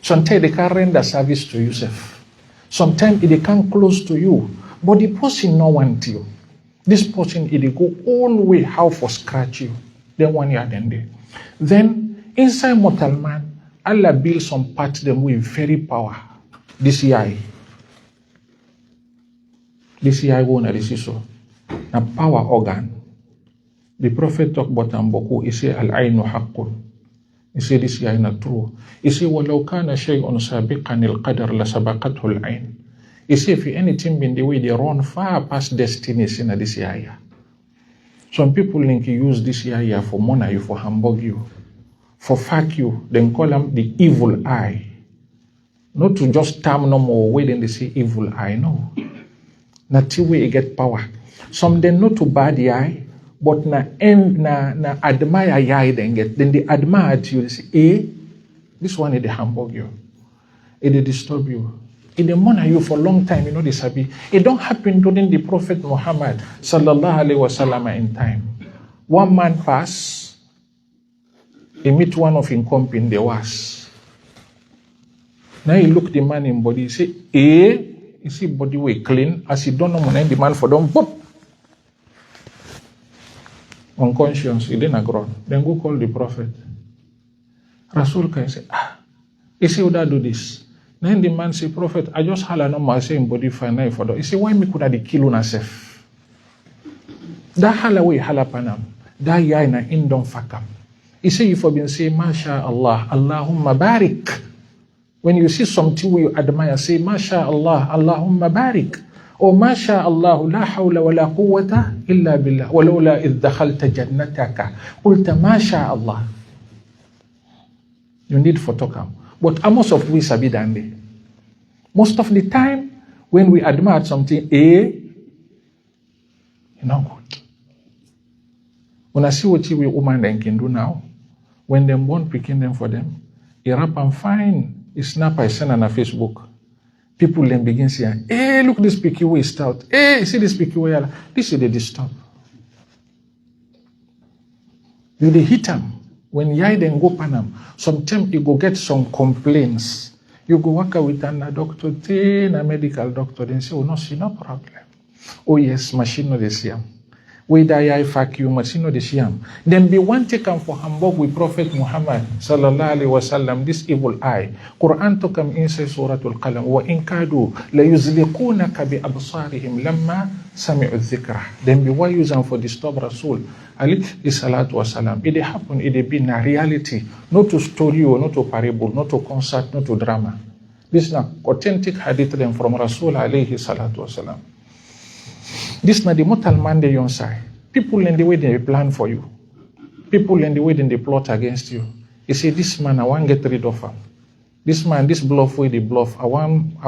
Sometimes they can't render service to yourself. Sometimes they can't close to you. But the person no want you. This person they go all the way how for scratch you. Then 1 year then they. Then inside mortal man, Allah build some parts them with very power. This eye. This eye one this is so. A power organ. The Prophet talk about Amboku, he say al-aynu haqqun. He say this eye not true. He say walau kana shay'un sabiqan al-qadar la sabaqathu al-ayn. He say if anything been the way they run far past destinies in this area. Some people think you use this area for money, for hamburg you, for fuck you, then call them the evil eye. Not to just term no more way then they say evil eye, no. Not till we get power. Some then not to bad the eye, but na admire eye then get. Then they admire you, they say, this one is the hamburg you. It disturb you. It dey monitor you for a long time, you know this happy. It don't happen during the Prophet Muhammad sallallahu alaihi wasallam in time. One man pass, he meet one of him company, the was. Now he look the man in body, he say, you see body way clean, as he don't know when the man for them, boop. Unconscious, he didn't agree. Then go call the Prophet. Rasul can say, you see how that do this? Then the man say, Prophet, I just had no more saying body fine for that. He say, why me could have kill on self? That hala way hala panam. That yai na indon fakam. He say, if you been say, Masha Allah, Allahumma barik. When you see something where you admire, say, Masha Allah, Allahumma barik. Or Masha Allah, la hawla wa la quwwata illa billah. Walawla idh dakhalta jannataka. Qulta Masha Allah. You need photocam. But most of we sabi dande. Most of the time, when we admire something, you know good. When I see what we woman then can do now, when them born picking them for them, he rap and fine, he snap, I send on a Facebook. People then begin saying, look this picky way stout. See this picky way. This is the disturb. You they hit them. When yai then go panam, sometimes you go get some complaints. You go work with a doctor, a medical doctor, then say, oh no, see no problem. Oh yes, machine no the same. Whether yai fuck you, machine no the same. Then be one taken for Hamburg with Prophet Muhammad sallallahu alaihi wasallam. This evil eye. Quran to come inside Suratul Qalam. Wa in kadu la yuzliqunaka bi absarihim lamma sami'u dhikra. Then be why use them for disturb Rasul. Alayhi salatu wasalam. It happen, it be a reality, not to story or not to parable, not to concert, not to drama. This is an authentic hadith then from Rasul alayhi salatu wasalam. This is not the mortal man they on side. People in the way they plan for you. People in the way they plot against you. You say, this man, I want to get rid of him. This man, this bluff way they bluff. I want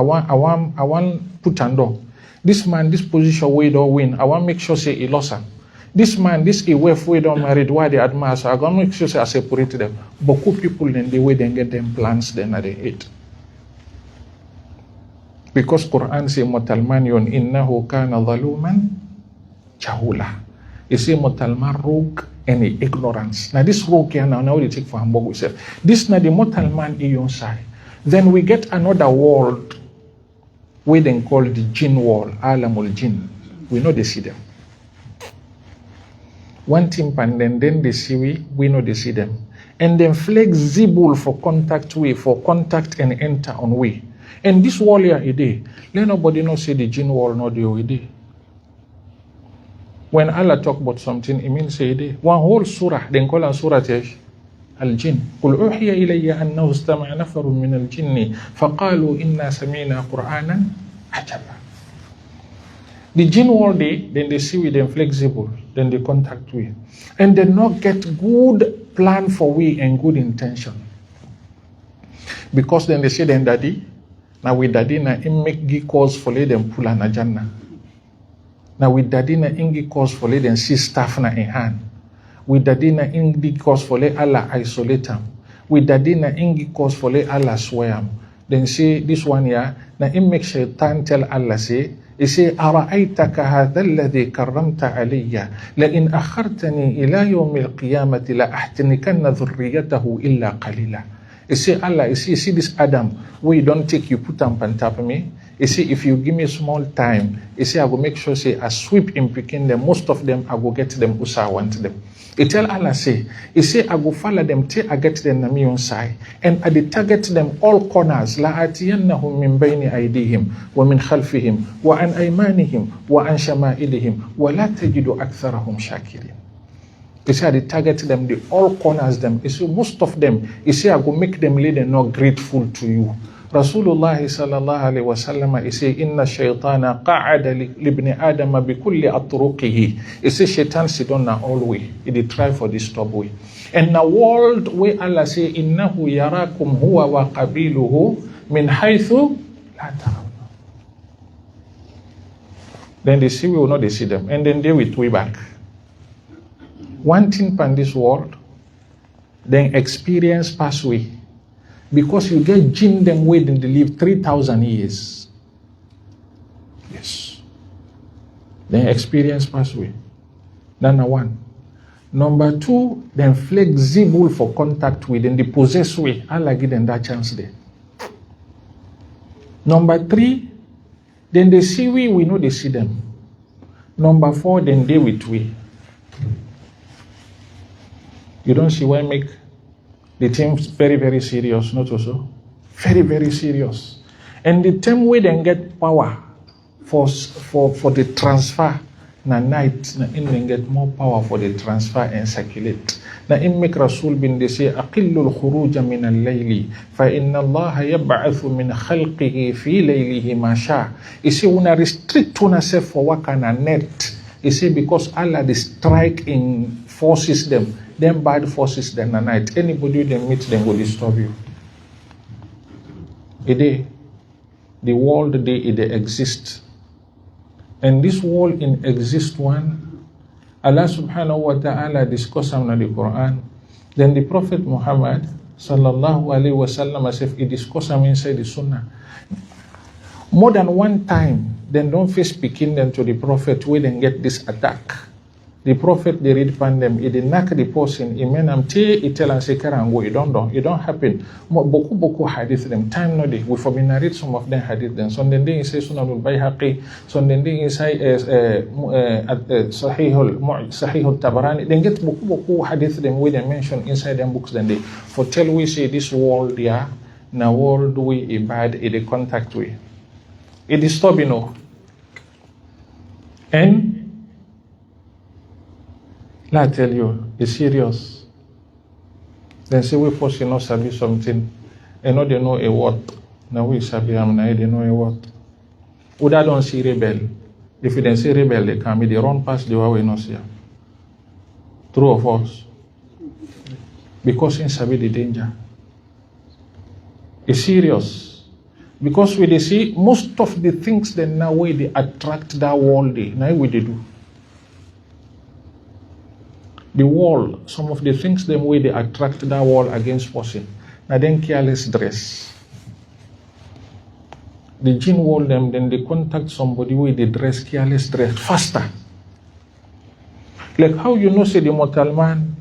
put and down. This man, this position way don't win. I want to make sure say he lost him. This man, this wife we don't married, why they admire, so I'm going to make sure I separate them. Beaucoup people in the way they get them plans, then they hate. Because Quran say, Mutalman yon innahu kana zaluman jahula. It say, Mutalman rogue any ignorance. Now this rogue here now they take for Hamburg we say. This na the Mutalman iyon side. Then we get another world, we then call the jinn world, alamul jinn. We know they see them. One thing and then they see we know they see them. and then flexible for contact and enter on way. And this wall here, let nobody know say the jinn wall not the way. When Allah talk about something, it means say one whole surah, then call a surah الجن قل أوحي إلي أنه استمع نفر من الجن فقالوا إنا سمعنا قرآنا عجبا. The jinn all day, then they see with them flexible, then they contact we, and they not get good plan for we and good intention. Because then they say then daddy, now with daddy na in make gi cause for let them pull an ajana. Now with daddy na in gi cause for let them see staff na in hand. With daddy na in gi cause for let Allah isolate them. With daddy na in gi cause for let Allah swear them. Then say this one here, na in make shaitan tell Allah say, he say, أرأيتك هذا الذي كرمت علي لئن أخرتني إلى يوم القيامة لأحتنكن ذريته إلا قليلا. He say, Allah, you see this Adam, where you don't take, you put them on top of me. He say, if you give me a small time, he say, I will make sure, say, I sweep in picking them, most of them, I will get them who I want them. He tell Allah, say, he say, I will follow them till I get them on my own side. And I will target them all corners. لَآتِيَنَّهُمْ مِنْ بَيْنِ أَيْدِيهِمْ وَمِنْ خَلْفِهِمْ وَعَنْ أَيْمَانِهِمْ وَعَنْ شَمَائِلِهِمْ وَلَا تَجِدُ أَكْثَرَهُمْ شَاكِرِينَ. He said, I target them, the all corners them. He said, most of them, he said, I will make them later not grateful to you. Rasulullah sallallahu alayhi wa sallam, he said, Inna shaytana qa'ada libni adama bi kulli atruqihi. He said, shaitan sit on na all way. He did try for this stop way. And the world where Allah say, Innahu yarakum huwa wa qabiluhu min haythu la tarawna. Then they see we will not they see them. And then they will way back. One thing in this world, then experience pass away. Because you get jinn them waiting to live 3,000 years. Yes. Then experience pass away. Number one. Number two, then flexible for contact with and the possess way. Allah give them that chance there. Number three, then they see we know they see them. Number four, then they with we. You don't see why make the team very, very serious, not also? Very, very serious. And the team we then get power for the transfer. Na night, na in then get more power for the transfer and circulate. Na in make Rasul bin they say, Aqillu al-khuruja min al-layli, fa inna Allah yab'athu min khalqihi fi laylihi ma sha. He say, una restrict una self for work and a net. He say, because Allah the strike in forces them. Them bad forces then at night. Anybody they meet them will disturb you. The world they exist. And this world in exist one, Allah subhanahu wa ta'ala discuss in the Quran. Then the Prophet Muhammad sallallahu alayhi wa sallam as if he discuss inside the Sunnah. More than one time, then don't face speaking them to the Prophet where they get this attack. The Prophet, they read pan them, he did knock the person, he mean am te, he tell and say, Karango, it don't happen. Boku hadith them, time no day. We for me narrate some of them hadith them. So then they say Sunan al-Bayhaqi, so then they say Sahih al-Tabarani, then get boku hadith them where they mention inside them books then they. For tell we say this world yeah, na world we bad, it a contact way. It disturb you know. And I tell you, it's serious. Then say we first you know sabi something, and know they know a word. Now we sabi am na they know a word. Uda don't see rebel. If you then say rebel, they come, they run past the way we know see. True or false? Because in sabi the danger. It's serious. Because we they see most of the things that now way they attract that world day. Now we they do. The wall, some of the things them way they attract that wall against person. Now then careless dress. The jinn wall them, then they contact somebody where they dress careless dress faster. Like how you know say the mortal man,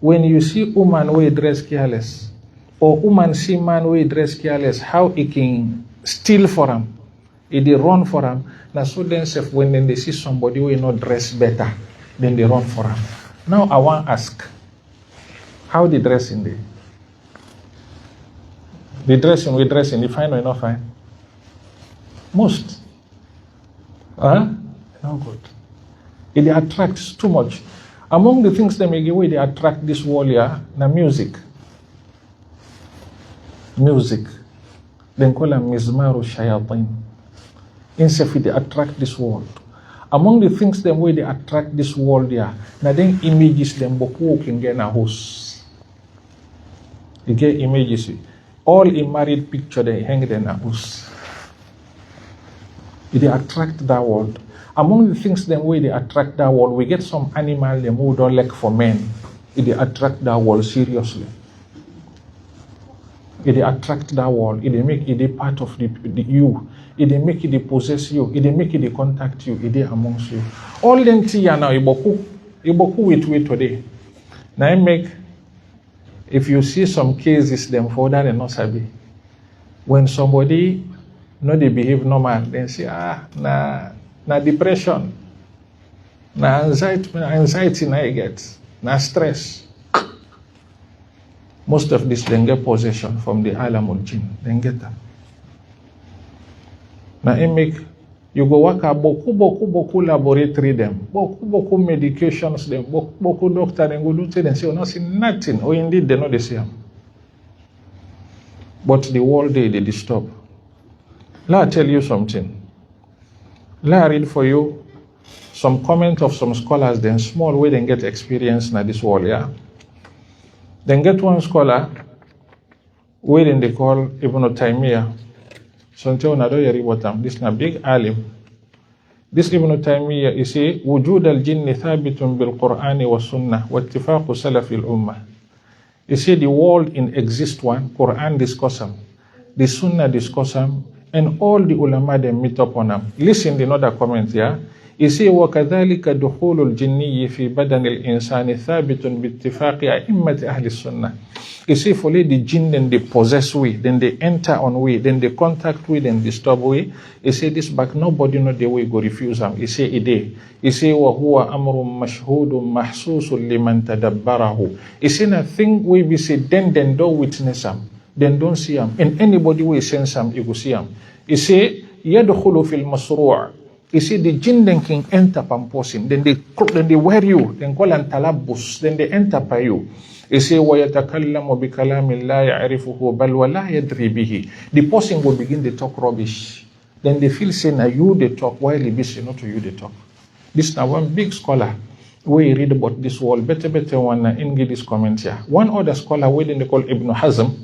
when you see woman where dress careless, or woman see man where dress careless, how he can steal for him, he they run for him. Now so then when then they see somebody where not dress better, then they run for him. Now I want to ask, How the dressing day? The dressing, we dressing, the fine or not fine? Most. Huh? No good. It attracts too much. Among the things that make away they attract this world here, na music. Music. Then call them mizmaru shayatin. Instead they attract this world. Among the things them way they attract this world here, now then images them boku can get a house. You get images. All in married picture they hang in a house. They attract that world. Among the things them way they attract that world, we get some animal them who don't like for men. They attract that world seriously. They attract that world. It make it part of the you. It make it possess you. It make it contact you. It amongst you. All them tia now iboku with today. Now I make. If you see some cases them for that and not sabi. When somebody no they behave normal, then say na depression, na anxiety na you get, na stress. Most of this then get possession from the alamul jinn, then get them. Now it make you go work a boku laboratory them, boku medications them, boku doctor then go do them and say not see nothing, or indeed they know the same. But the whole day they disturb. Let me tell you something. Let me read for you some comment of some scholars, then small way they get experience in this world, yeah. Then get one scholar, where they call Ibn Taymiyyah. So this is a big alim. This Ibn Taymiyyah is a wujud al-jinn thabitun bil-Qur'ani wa sunnah wa ittifaq salaf al-ummah. You see the world in exist one, Quran discuss them, the sunnah discuss them, and all the ulama they meet up on them. Listen the another comment here. You see, وَكَذَلِكَ دُخُولُ الْجِنِّيِّ فِي بَدَنِ الْإِنسَانِ ثَابِتٌ بِاتِّفَاقِ أَئِمَّةِ أَهْلِ السُّنَّةِ. You see, for the jinn, then they possess we, then they enter on we, then they contact we, then disturb we. You see, this back, nobody know the way go refuse them. You see, ide. You see, وَهُوَ أَمْرٌ مَشْهُودٌ مَحْسُوسٌ لِمَنْ تَدَبَّرَهُ. You see, nothing we be say, then don't witness them, then don't see them. And anybody will sense them, you go see them. You see, يَدْخُلُ فِي الْمَصْرُوعِ. You see, the jinn then can enter pamposin, then they wear you, then call and talabus, then they enter by you. You see, وَيَتَكَلَّمُ بِكَلَامٍ لَا يَعْرِفُهُ بَلْ وَلَا يَدْرِي بِهِ. The person will begin to talk rubbish. Then they feel saying, now you they talk, while they be saying, not to you they talk. This now one big scholar, where he read about this world, better one in this comment here. One other scholar, where they call Ibn Hazm,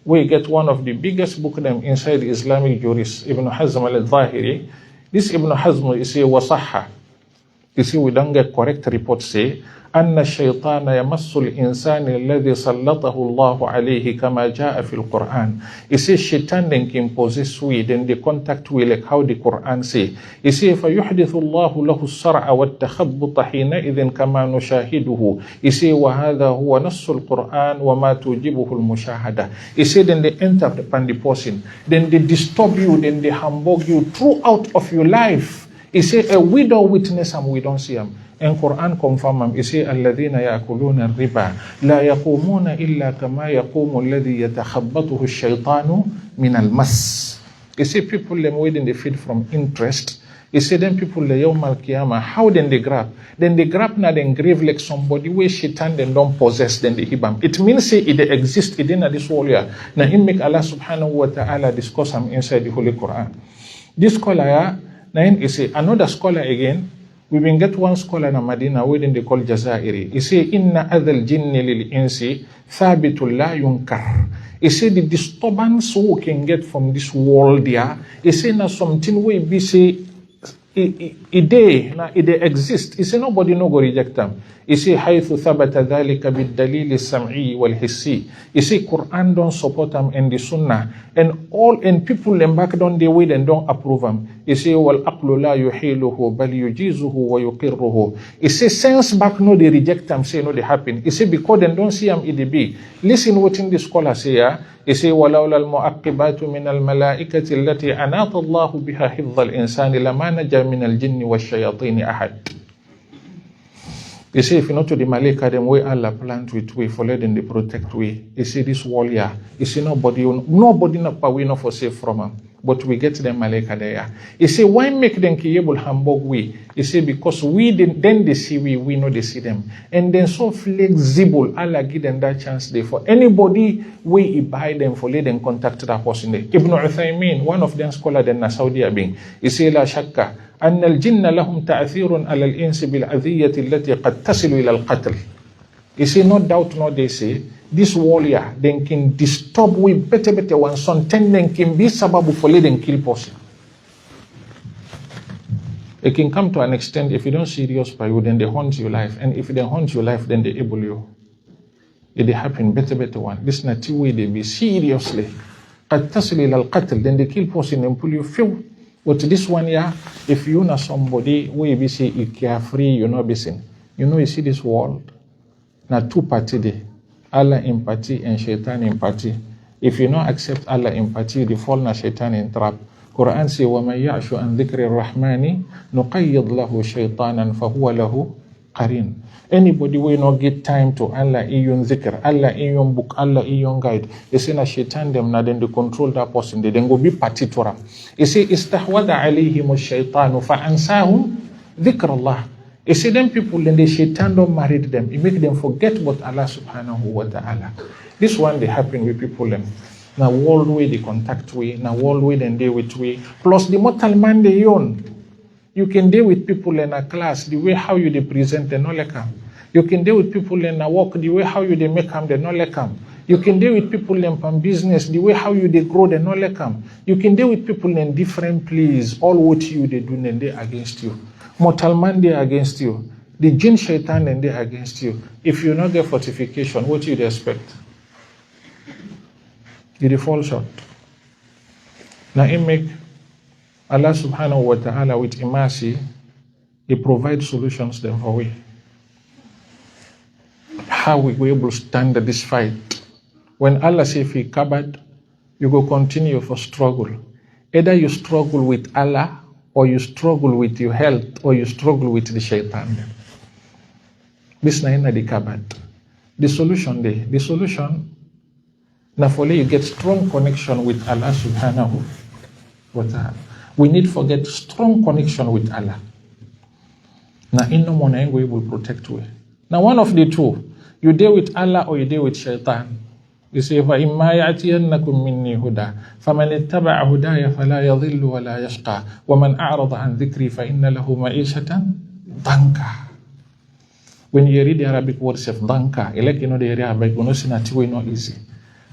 where he get one of the biggest book them inside the Islamic jurists, Ibn Hazm al-Zahiri. This Ibn Hazm is a wasahha. You see, we don't get correct reports say, أن الشيطان يمس الإنسان الذي سلطه الله عليه كما جاء في القرآن. You see, shaitan then can possess we, then they contact we like how the Quran say. You see, فيحدث الله له الصرع والتخبط حينئذ كما نشاهده. You see, وهذا هو نص القرآن وما توجبه المشاهدة. You see, then they enter upon the person, then they disturb you, then they humbug you throughout of your life. You see, we don't witness them, we don't see them. And Quran confirm them. You see, الذين يأكلون الربا لا يقومون إلا كما يقوم الذي يتخبطه الشيطان من المس. You see, people them waiting they feed from interest. You see, them people the yawm al-qiyamah, how then they grab? Then they grab now then grave like somebody where shaitan then don't possess, then they hibam. It means say it exists in this world here. Now in make Allah subhanahu wa ta'ala discuss them inside the Holy Quran. This scholar now is another scholar again. We will get one scholar in Medina where they call Jazairi. He say, Inna adal jinni lil insi thabitul la yunkar. He say the disturbance we can get from this world here. He say na something we be say it exist. He say nobody no go reject them. He say haythu thabata dhalika bid dalil as-sam'i wal hissi. He say Quran don't support them in the Sunnah, and all and people them back down the way and don't approve them. He say wal aqlu la yuhiluhu bal yujizuhu wa yuqirruhu. He say sense back no they reject them, say no they happen. He say because they don't see them it be. Listen what in the scholar say ya. He say walaula al mu'aqibatu min al malaikati allati anata Allah biha hifdha al insani lama naja min al jinni wash shayatin ahad. You see, if you know to the Malika, them way Allah plant with way for letting the protect way. You see this wall here. You see nobody not we not for safe from them. But we get them Malika there. You see, why make them able Hamburg way? You see, because we then they see we know they see them. And then so flexible, Allah give them that chance there for anybody we buy them for let them contact that person there. Ibn Uthaymin, one of them scholar then Saudi Arabia. You see la shakka. أن الجن لهم تأثير على الإنس بالأذية التي قد تصل إلى القتل. You see, no doubt, no they say, this warrior then can disturb with better one son, then can be sababu for letting kill person. It can come to an extent, if you don't serious by you, then they haunt your life. And if they haunt your life, then they able you. It happen better one. This is not the way they be seriously. قد تصل إلى القتل, then they kill person and pull you feel. But this one here, if you know somebody where you say you carefree, you know busy. You see this world. Now two party there. Allah empathy and shaitan empathy. If you not accept Allah empathy, you fall na shaitan in trap. Quran say, وَمَنْ يَعْشُ عَنْ ذِكْرِ الرَّحْمَنِ نُقَيِّضْ لَهُ شَيْطَانًا فَهُوَ لَهُ قَرِينٌ. Anybody will not get time to Allah in zikr, Allah in your book, Allah in your guide. They say na shaitan them na then they control that person. They then go be party to them. You say istahwada alayhim ash-shaytanu fa ansahum dhikr Allah. You see them people then the shaitan don't married them. It make them forget what Allah subhanahu wa ta'ala. This one they happen with people them. Now world way they contact way, now world way then they with way. Plus the mortal man they own. You can deal with people in a class the way how you they present the knowledge. You can deal with people in a work the way how you they make them the knowledge. You can deal with people in business the way how you they grow the knowledge. You can deal with people in different places. All what you they do and they against you. Mortal man they against you. The jinn shaitan and they against you. If you not get fortification, what you expect? You fall short. Now it make Allah subhanahu wa ta'ala with mercy, He provides solutions then for we. How we go able to stand this fight? When Allah say if He covered, you go continue for struggle. Either you struggle with Allah, or you struggle with your health, or you struggle with the shaitan. This na the cupboard. The solution there. The solution, now for you get strong connection with Allah subhanahu wa ta'ala. We need to get strong connection with Allah. Now in no one we will protect you. Now one of the two, you deal with Allah or you deal with shaitan. You say, فَإِمَّا يَأْتِيَنَّكُم مِّنِّي هُدًى فَمَنِ اتَّبَعَ هُدَايَ فَلَا يَضِلُّ وَلَا يَشْقَى وَمَنْ أَعْرَضَ عَنْ ذِكْرِي فَإِنَّ لَهُ مَعِيشَةً ضَنكًا. When you read the Arabic word of danka, like you know the Arabic, you know it's not easy.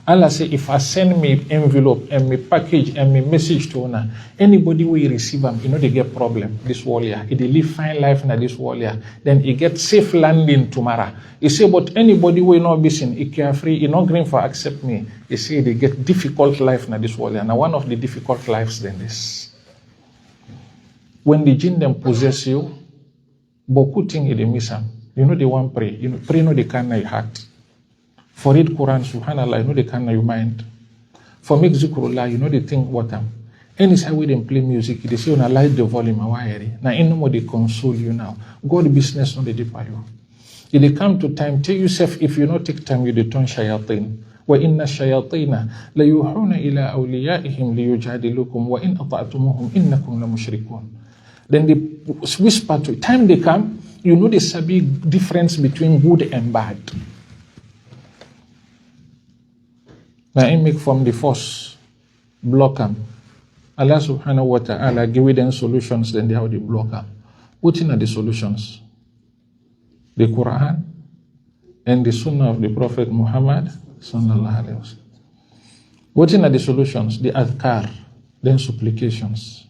Allah say, if I send me envelope and me package and me message to honor, anybody will receive them, you know they get problem this warrior. If they live fine life in this warrior, then he get safe landing tomorrow. You say, but anybody will not be seen, he carefree, he not green for accept me. You see, they get difficult life in this warrior. Now one of the difficult lives then this. When the jinn them possess you, boku thing they miss them. You know they want pray. You know, pray no they can't your heart. For read Quran, subhanallah, you know they can't your mind. For make zikrullah, you know they think what am. Any side we them play music, they say, "Una light the volume, now in no more they console you now. God business no they deeper you. If they come to time, tell yourself if you not take time, you they turn shayateen. وَإِنَّ الشَّيَاطِينَ لَيُوحُونَ إِلَىٰ أَوْلِيَائِهِمْ لِيُجَادِلُوكُمْ وَإِنْ أَطَعْتُمُوهُمْ إِنَّكُمْ لَمُشْرِكُونَ. Then they whisper to you. Time they come, you know there's a big difference between good and bad. Now I make from the first block them. Allah subhanahu wa ta'ala give them solutions, then they have the block them. What are the solutions? The Quran and the Sunnah of the Prophet Muhammad sallallahu alaihi wasallam. What are the solutions? The adhkar, then supplications.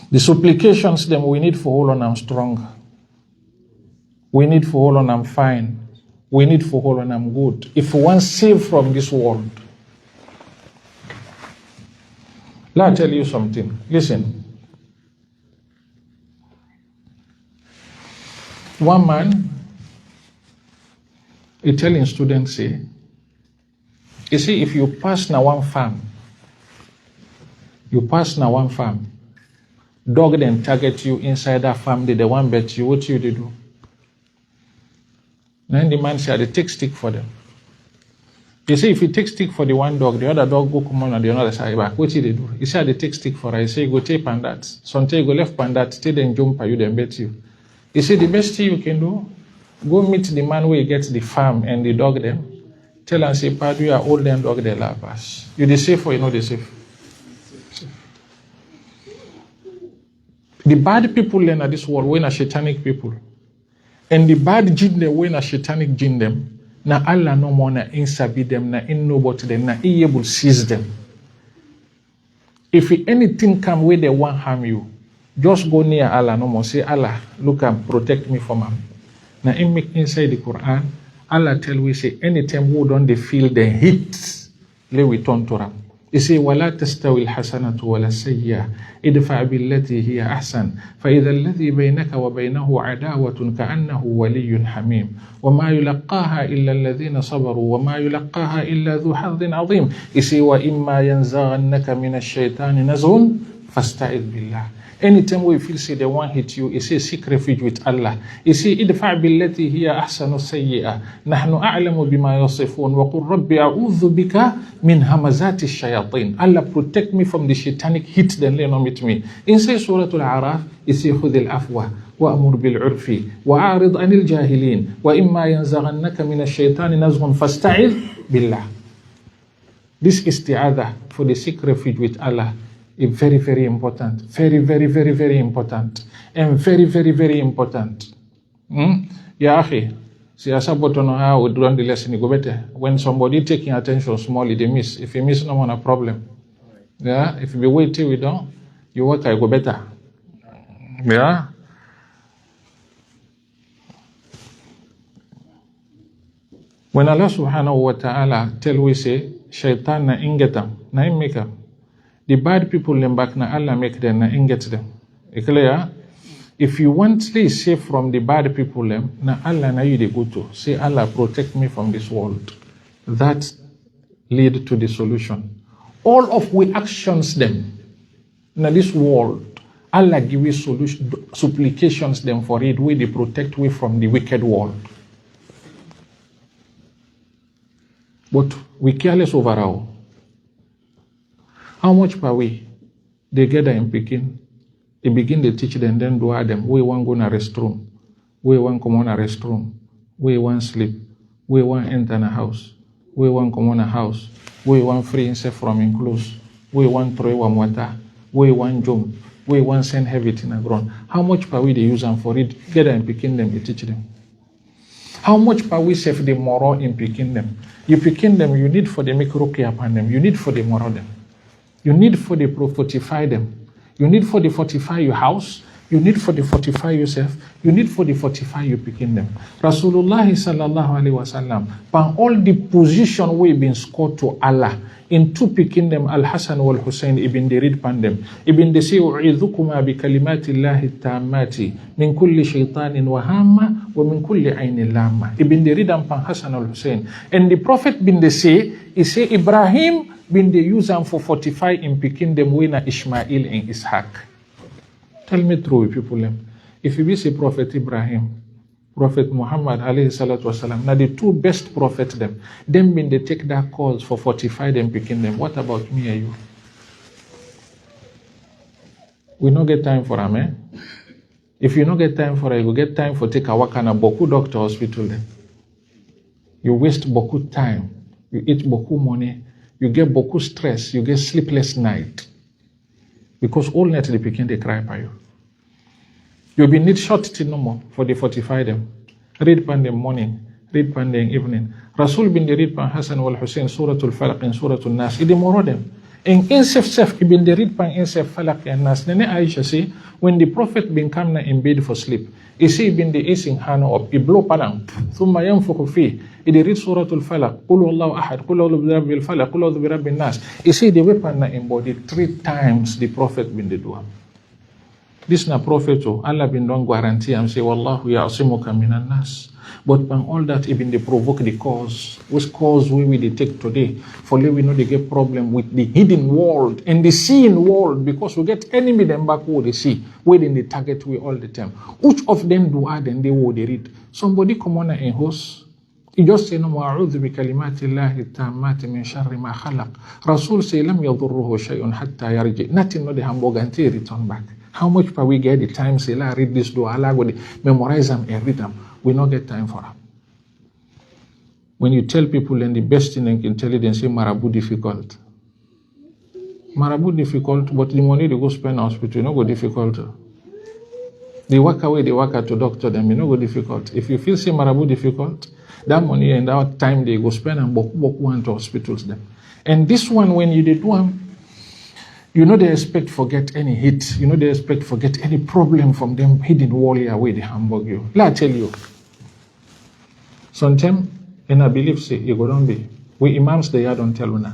The supplications, then we need for hold on I'm strong. We need for hold on I'm fine. We need for hold on I'm good. If we want saved from this world. Let me tell you something. Listen. One man, he telling students, say, you see, if you pass now one farm, dog then target you inside that family, the one bet you, what you do? Then the man said, they take stick for them. You see, if you take stick for the one dog, the other dog go come on the other side back. What did they do? He said, they take stick for her. He said, go take pandat. Sometimes go left pandat, stay then jump you, then bet you. He said, the best thing you can do, go meet the man where you get the farm and the dog them. Tell and say, Padu, you are old them dog, they love us. You the safe or you know the safe? The bad people in this world, when are satanic people. And the bad jinn, when are satanic jinn them. Na Allah no more na insabi them, na in nobody them, na able seize them. If anything come where they want harm you, just go near Allah no more. Say, Allah, look and protect me from harm. Now in make inside the Quran, Allah tell we say anytime we don't they feel the heat, let we turn to them. He say, وَلَا تَسْتَوِي الْحَسَنَةُ وَلَا السَّيِّئَةُ ادْفَعْ بِالَّتِي هِيَ أَحْسَنُ فَإِذَا الَّذِي بَيْنَكَ وَبَيْنَهُ عَدَاوَةٌ كَأَنَّهُ وَلِيٌّ حَمِيمٌ وَمَا يُلَقَّاهَا إِلَّا الَّذِينَ صَبَرُوا وَمَا يُلَقَّاهَا إِلَّا ذُو حَظٍّ عَظِيمٍ He say, وَإِمَّا يَنْزَغَنَّكَ مِنَ الشَّيْطَانِ نَزْغٌ فَاسْتَعِذْ بِاللَّهِ Anytime we feel say the one hit you, he say seek refuge with Allah. He say idfa' billati hiya ahsanu sayyi'ah. Nahnu a'lamu bima yasifun wa qul rabbi a'udhu bika min hamazati shayatin. Allah protect me from the satanic hit then let not meet me. Inside Surah Al-A'raf, he say khudh al-afwa وأمر بالعرف وأعرض عن الجاهلين وإما ينزغنك من الشيطان نزغ فاستعذ بالله. This isti'adha for the seek refuge with Allah is very, very important. Very, very, very, very important. And very, very, very important. Ya akhi, see, as I know how we run the lesson, you go better. When somebody taking attention small, they miss. If you miss, no one a problem. Yeah, if you be waiting, we don't. You work, I go better. Yeah. When Allah subhanahu wa ta'ala tell we say, shaitan na ingetam, na immekam. The bad people them back na Allah make them na inget them. Clear? If you want to stay safe from the bad people them, na Allah na you they go to. Say Allah protect me from this world. That lead to the solution. All of we actions them na this world. Allah give we solution, supplications them for it. We they protect we from the wicked world. But we careless overall. How much per way they gather in Pekin? They begin to teach them, then do them. We want go na restroom. We want come on a restroom. We want sleep. We want enter a house. We want come on a house. We want free himself from enclose. We want throw one water. We want jump. We want send everything in the ground. How much per way they use them for it? Gather in Pekin them, they teach them. How much per we save the moral in picking them? You picking them, you need for the microke upon them. You need for the moral them. You need for the fortify them. You need for the fortify your house. You need for the fortify yourself. You need for the fortify you picking them. Rasulullah sallallahu alaihi wasallam, by all the position we been scored to Allah, in two picking them, Al-Hasan wal Hussein ibn the read pan them. Ibn the say, u'idhukuma bi kalimatillahi ta'amati min kulli shaytanin wa hamma wa min kulli aynin lamma. Ibn the read pan Hasan wal Hussein. And the Prophet bin the say, he say, Ibrahim bin the use them for fortify in picking them when Ishmael and Ishaq. Tell me true, people. If you be say Prophet Ibrahim, Prophet Muhammad alayhi salatu wasalam, now the two best prophets them mean they take that cause for fortify them, picking them. What about me and you? We no get time for them, eh? If you no get time for it, you get time for take a walk and a boku doctor hospital them. You waste boku time, you eat boku money, you get boku stress, you get sleepless night. Because all night they begin they cry by you. You'll be need short till no more for the fortify them. Read pan them morning, read pan them evening. Rasul bin the read pan Hasan wal Hussein Surah Al-Falaq and Surah Al-Nas. It demoro them. And insef ibn the read pan insef Falaq and Nas. Nene Aisha say when the Prophet bin come na in bed for sleep, he say bin the acing hand up, he blow padang, thumma yanfuku fi. He read Surah Al-Falaq, Qul Allahu Ahad, Qul A'udhu bi Rabbil Falaq, Qul A'udhu bi Rabbin Nas. He say the weapon na embodied 3 times the Prophet bin the dua. This na prophet, Allah bin don't guarantee and say, Wallahu ya'asimuka minan nas. But by all that, even they provoke the cause. Which cause we will take today? For we know they get problem with the hidden world and the seeing world, because we get enemy them back where they see, where they target we all the time. Which of them do add and they will they read? Somebody come on and host. He just say, no, wa'udhu bi kalimatillahi tammati min sharri ma khalaq. Rasul say, lam yadurruhu shay'un hatta yarji. Nothing no the hamburger until return back. How much per we get the time say, la read this do Allah go memorize them and read them. We not get time for them. When you tell people, and the best thing they can tell you, they say marabu difficult. Marabu difficult, but the money they go spend in hospital, no go difficult. They walk away, they walk out to doctor them, you know go difficult. If you feel say marabu difficult, that money and that time they go spend and walk one to hospitals them. And this one, when you did one, you know they expect forget any hit. You know they expect forget any problem from them hidden wall away they hamburg you. Let I tell you. Sometimes, and I believe say you go don't be. We imams they don't tell you now.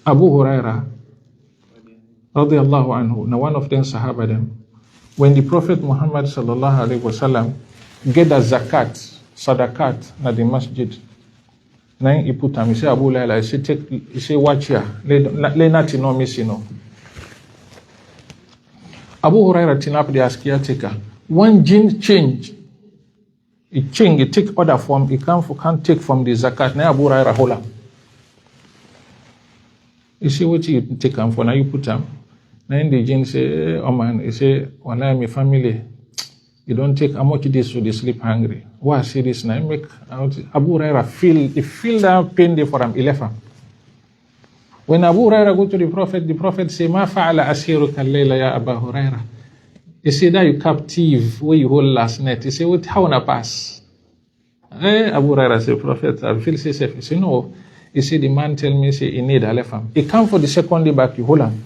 Abu Huraira, radiallahu anhu, now one of them Sahaba them, when the Prophet Muhammad sallallahu alaihi wasallam get a zakat, sadakat na the masjid. Now he put him, he say Abu Laila, he say take, he say watch here, lay nothing no miss, you know. Abu Huraira tinap the askia taker. One jinn change. It change, it take other form, it can't take from the zakat. Now Abu Huraira hola. You see what you take him for, now you put him. Now the jinn say, oh man, he say, Wallah, my family, you don't take how much this so they sleep hungry. Why see this now? Make out Abu Huraira feel that pain there for him, he left him. When Abu Huraira go to the Prophet say, Ma fa'ala asiruka al-layla ya Abu Huraira. He say that you captive where you hold last night. He say, what how wanna pass? Abu Huraira say, Prophet, I feel safe. He say, no. He say the man tell me say he need I left him. He come for the second day back, you hold him.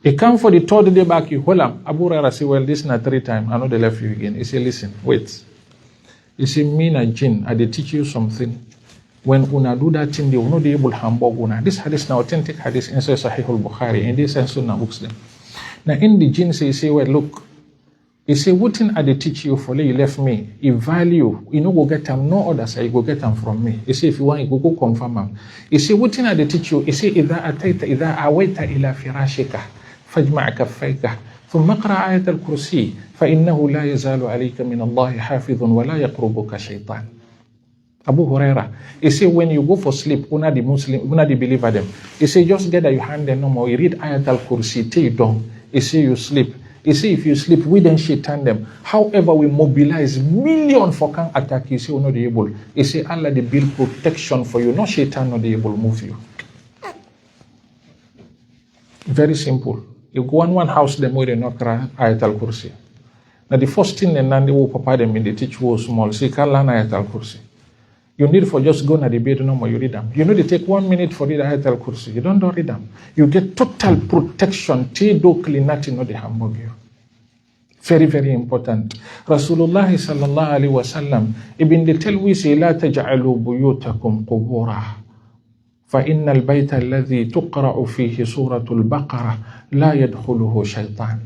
He come for the third day back, you hold him. Abu Huraira say, well, this is not 3 times. I know they left you again. He say, listen, wait. He say, me na jinn, I dey teach you something. When una do that thing, they will not be able to hamburg una. This hadith now authentic hadith inside Sahih al-Bukhari. In this and Sunnah books them. Now in the jinn say, well, look. He say, what thing I dey teach you for you left me? He value, you know, go get them, no other side, go get them from me. He say, if you want, you go confirm them. He say, what thing I dey teach you? He say, إذا أويت إلى فراشك فاجمع كفيك ثم اقرأ آية الكرسي فإنه لا يزال عليك من الله حافظ ولا يقربك شيطان. Abu Huraira, he say when you go for sleep, una the Muslim, una the believer them. He say just get that you hand them no more. You read Ayat al-Kursi till you done. He say you sleep. He say if you sleep, we then shaitan them. However, we mobilize millions for can attack. He say we not able. He say Allah the build protection for you. No shaitan not able to move you. Very simple. You go on one house them where they not cry Ayat al-Kursi. Now the first thing and then they will prepare them in the teach was small. Say can't learn Ayat al-Kursi. You need for just go to the bed no more, you read them. You know they take 1 minute for read Ayat al-Kursi. You don't read them. You get total protection. Nothing no they hamburg you. Very, very important. Rasulullah sallallahu alaihi wasallam ibn they tell we say la taj'alu buyutakum qubura fa inna al-bayta alladhi tuqra'u fihi suratul baqarah la yadkhuluhu shaytan.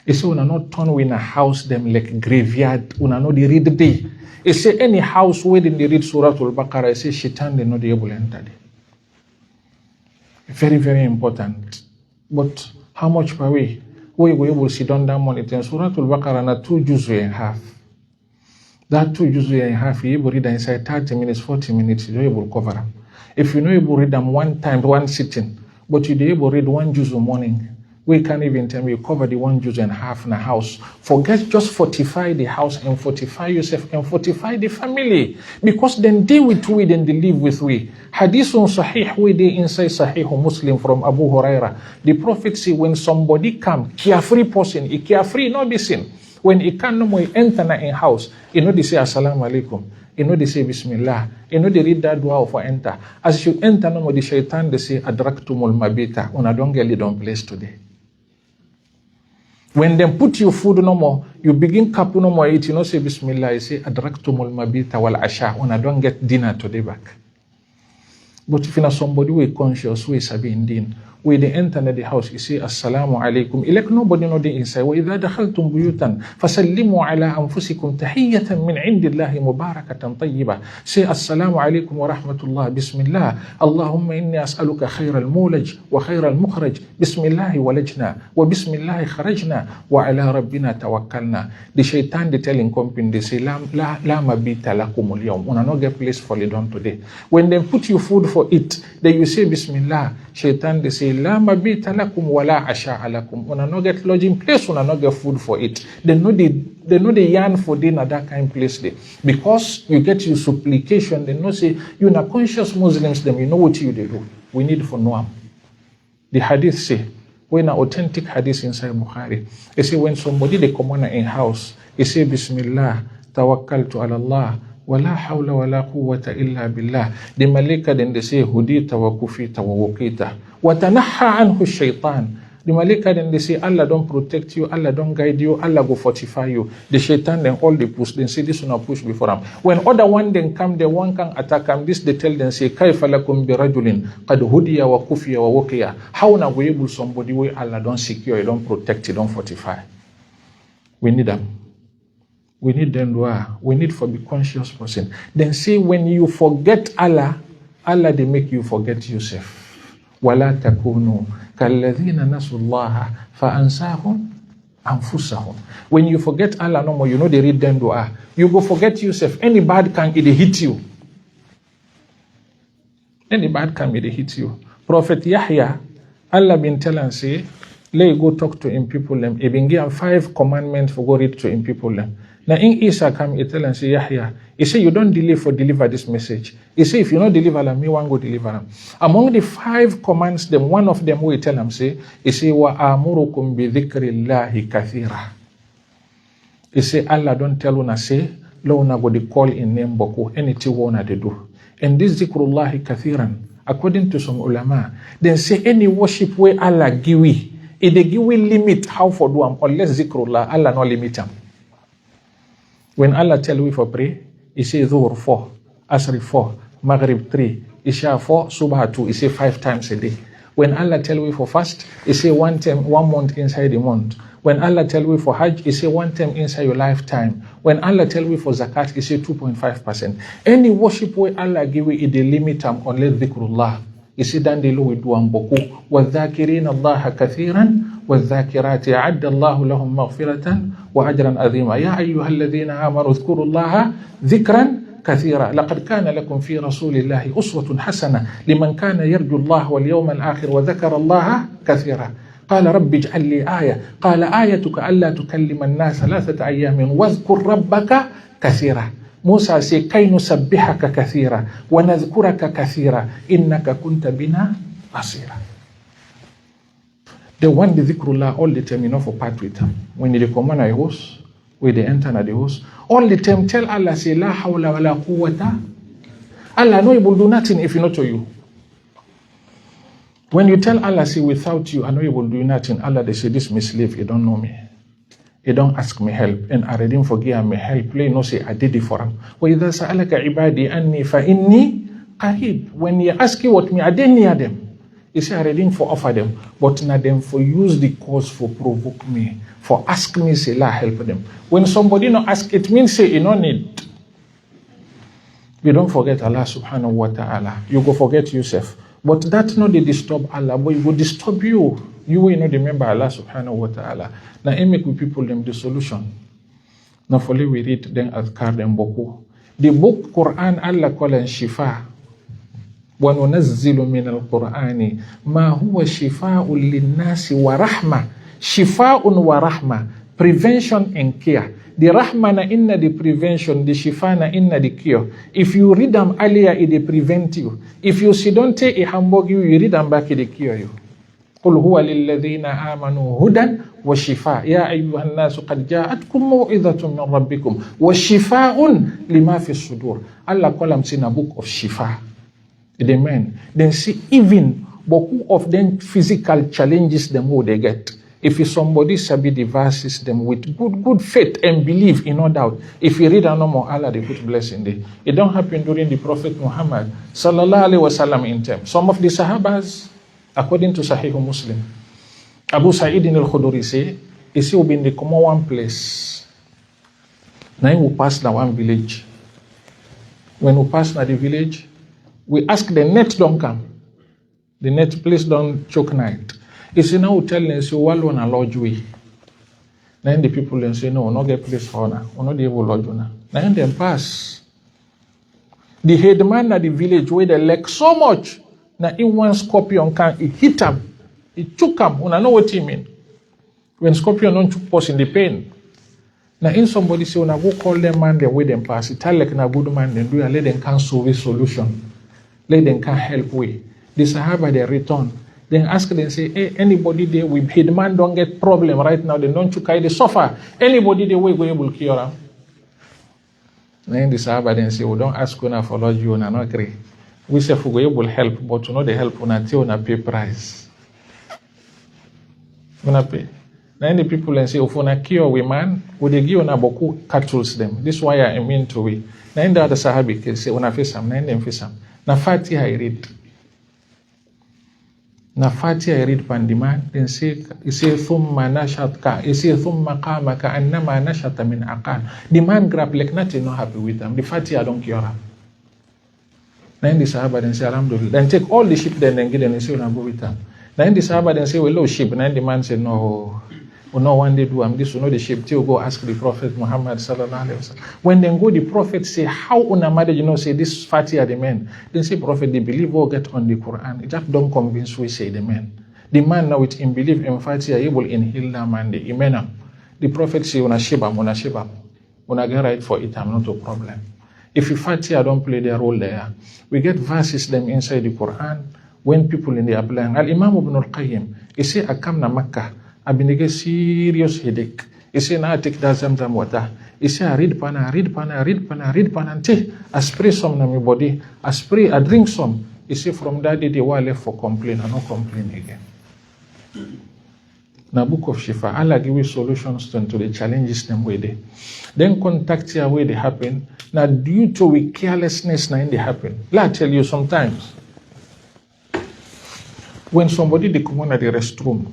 He say una not turn we in a house them like graveyard, una no they read the day. He say any house where they read Suratul Baqarah, he say shaitan they not able to enter there. Very, very important. But how much per way? We were able to sit down that monitor. Suratul Baqarah na 2 juz'u and half. That 2 juz'u and half, you able to read them inside 30 minutes, 40 minutes, you're able to cover them. If you know able to read them one time, one sitting, but you're able to read 1 juz'u morning, we can't even tell me you cover the 1 juz and half in a house. Forget just fortify the house and fortify yourself and fortify the family. Because then they with we, then they live with we. Hadith on Sahih, we they inside Sahih Muslim from Abu Huraira. The Prophet say when somebody come, carefree person, he carefree, not be seen. When he can no more enter in house, you know they say Assalamu alaikum. You know they say Bismillah. You know they read that dua for enter. As you enter no more the shaitan, they say Adraktumul mabita. Una don't get it on place today. When they put your food no more, you begin kapu no more eat, you know say Bismillah, you say Adraktumul mabita wal asha. When I don't get dinner today back. But if you know somebody who is conscious, who is sabi in din, When they enter the house, you say, Assalamu alaikum. Like nobody know the inside. وَإِذَا دَخَلْتُمْ بُيُوتًا فَسَلِّمُوا عَلَىٰ أَنفُسِكُمْ تَحِيَّةً مِّنْ عِنْدِ اللَّهِ مُبَارَكَةً طَيِّبًا. Say, Assalamu alaikum wa rahmatullah. Bismillah. Allahumma inni as'aluka khayra al-mulaj wa khayra al-mukhraj. Bismillahi walajna wa bismillahi kharajna wa ala rabbina tawakkalna. The shaitan, they tell in company, they say, La mabita lakum al-yawm. Una no get place for it on today. When they put you food for it, then you say, Bismillah. Shaitan, they say, La mabita lakum wa la asha'a lakum. Una no get lodging place, una no get food for it. They know the yarn for dinner that kind of place there. Because you get your supplication, they know say, you are conscious Muslims, them, you know what you do. We need for Noam. The hadith say, when an authentic hadith inside Bukhari, they say when somebody they come on in house, they say Bismillah, tawakkaltu ala Allah, wala hawla wala quwwata illa billah. The malaika then they say hudita wa kufita wa wukita wa tanaha anhu shaitan. The malaika then they say Allah don't protect you, Allah don't guide you, Allah go fortify you. The shaitan then all they push, then say this one push before them. When other one then come, the one can attack them. This they tell them say kayfa lakum bi rajulin qad hudiya wa kufiya wa waqiya. How na we able somebody where Allah don't secure, don't protect, don't fortify. We need them. We need them dua. We need for be conscious person. Then say when you forget Allah, Allah they make you forget yourself. ولا تكونوا كالذين نسوا الله فأنساهم أنفسهم. When you forget Allah no more, you know they read them dua. You go forget yourself. Any bad can it hit you. Any bad can it hit you. Prophet Yahya, Allah been telling say, let go talk to him people them. He been given 5 commandments for go read to him people them. Now in Isa come, he tell and say, Yahya, he say, you don't delay for deliver this message. He say, if you don't deliver them, me one go deliver them. Among the 5 commands, them one of them we tell them say, he say, wa amurukum bi dhikrillahi kathira. He say, Allah don't tell una say, lo una go de call in name boku, anything una de do. And this dhikrullahi kathiran, according to some ulama, then say any worship where Allah give we, if they give we limit how for do am, unless dhikrullah, Allah no limit them. When Allah tell we for pray, He say Dhuhr 4, Asr 4, Maghrib 3, Isha 4, Subha 2, He say 5 times a day. When Allah tell we for fast, He say 1 month inside the month. When Allah tell we for Hajj, He say 1 time inside your lifetime. When Allah tell we for Zakat, He say 2.5%. Any worship where Allah give we, He limit them unless dhikrullah. He say dan de lo we do am boku. وَالذَّاكِرِينَ اللَّهَ كَثِيرًا وَالذَّاكِرَاتِ أَعَدَّ اللَّهُ لَهُمْ مَغْفِرَةً وأجرا عظيما يا أيها الذين آمنوا اذكروا الله ذكرا كثيرا لقد كان لكم في رسول الله أسوة حسنة لمن كان يرجو الله واليوم الآخر وذكر الله كثيرا قال رب اجعل لي آية قال آيتك ألا تكلم الناس 3 أيام واذكر ربك كثيرا موسى سي كي نسبحك كثيرا ونذكرك كثيرا إنك كنت بنا بصيرا. They want the dhikrullah all the time, for part with them. When they come on a house, when they enter the house, all the time tell Allah, say, La hawla wa la quwwata. Allah no able do nothing if you not to you. When you tell Allah, say, without you, I know you will do nothing. Allah, they say, this my slave, he don't know me. He don't ask me help. And I didn't forgive me help. Play no say, I did it for him. وَإِذَا سَأَلَكَ عِبَادِي أَنِّي فَإِنِّي قَرِيب. When you ask you what me, I didn't near them. He said, I didn't for offer them, but not them for use the cause for provoke me, for ask me, say, la help them. When somebody no ask, it means say, you no need. We don't forget Allah subhanahu wa ta'ala. You go forget yourself. But that not they disturb Allah, but it will disturb you. You will not remember Allah subhanahu wa ta'ala. Now, I make with people them the solution. Now, for we read them adhkar them boku. The book Quran Allah call and shifa. وَنُنَزِّلُ مِنَ الْقُرْآنِ مَا هُوَ شِفَاءٌ لِلنَّاسِ وَرَحْمَةٌ شِفَاءٌ وَرَحْمَةٌ. Prevention and care. The rahma na inna the prevention, the shifa na inna the cure. If you read them earlier, it prevent you. If you see don't take a hamburg you read them back, it cure you. قُلْ هُوَ لِلَّذِينَ آمَنُوا هُدًى وَشِفَاءٌ يَا أَيُّهَا النَّاسُ قَدْ جَاءَتْكُمْ مَوْعِظَةٌ مِّن رَبِّكُمْ وَشِفَاءٌ لِمَا فِي الصُّدُورِ. Allah call them in a book of shifa. The men, then see even boku of them physical challenges them who they get. If somebody sabi the verses them with good faith and believe in no doubt. If you read no more Allah, they put blessing there. It don't happen during the Prophet Muhammad sallallahu alaihi wasallam in time. Some of the Sahabas According to Sahih Muslim, Abu Sa'id al-Khudri say, he say, we in the common one place. Now we pass now one village. When we pass now the village, we ask the net don't come. The net please don't choke night. He say, now we tell them, say, well, on a lodge way. Then the people then say, no, we not get place for now. We not able lodge now. Then they pass. The headman at the village where they like so much. Now in one scorpion can it hit him. It took him. We know what he mean. When scorpion don't took us in the pain. Now in somebody say, when I go call them man, they way them pass. It tell like na good man, then do and let them can solve a solution. Let them can help way. The Sahaba they return. Then ask them, say, hey, anybody there with headman don't get problem right now. They don't you carry the suffer. Anybody there we go able to cure them. Then the Sahaba then say, don't ask una for Lord you una not agree. We say we go able help, but you know the help una till una pay price. Una pay. Then the people then say, if una cure we man, we they give una boku cattles them. This is why I mean to we. Then the other Sahabi can say, una face them, then them face them. Na Fatiha I read. Na Fatiha I read pandiman, then say, thumma nashatka, he say, thumma qama ka annama nashata min aqal. The man grab like nothing not happy with them. The Fatiha don't cure him. Then the Sahaba then say, alhamdulillah. Then take all the sheep then give them and say, go with them. Then the Sahaba then say, well, low sheep. Then the man said, no, no one day do this, you know the sheep till go ask the Prophet Muhammad sallallahu alaihi wasallam. When they go, the Prophet say, how una mother, you know, say this Fatiha the men. Then say, Prophet, they believe or get on the Quran. It just don't convince we say the men. The man now with him believe in Fatiha, he will inhale them and the imena. The Prophet say, una shibam, una get right for it, I'm not a problem. If Fatiha don't play their role there, we get verses them inside the Quran when people in the applying. Al-Imam Ibn al-Qayyim, he say, I come na Makkah, I've been a serious headache. He say, now I take that Zamzam water. He say, I read pana, until I spray some on my body. I drink some. He say, from that day, they were left for complain. I not complain again. Now, book of Shifa, Allah give you solutions to the challenges them way they. Then contact your way they happen. Now, due to we carelessness, now they happen. Let I tell you sometimes, when somebody they come on at the restroom,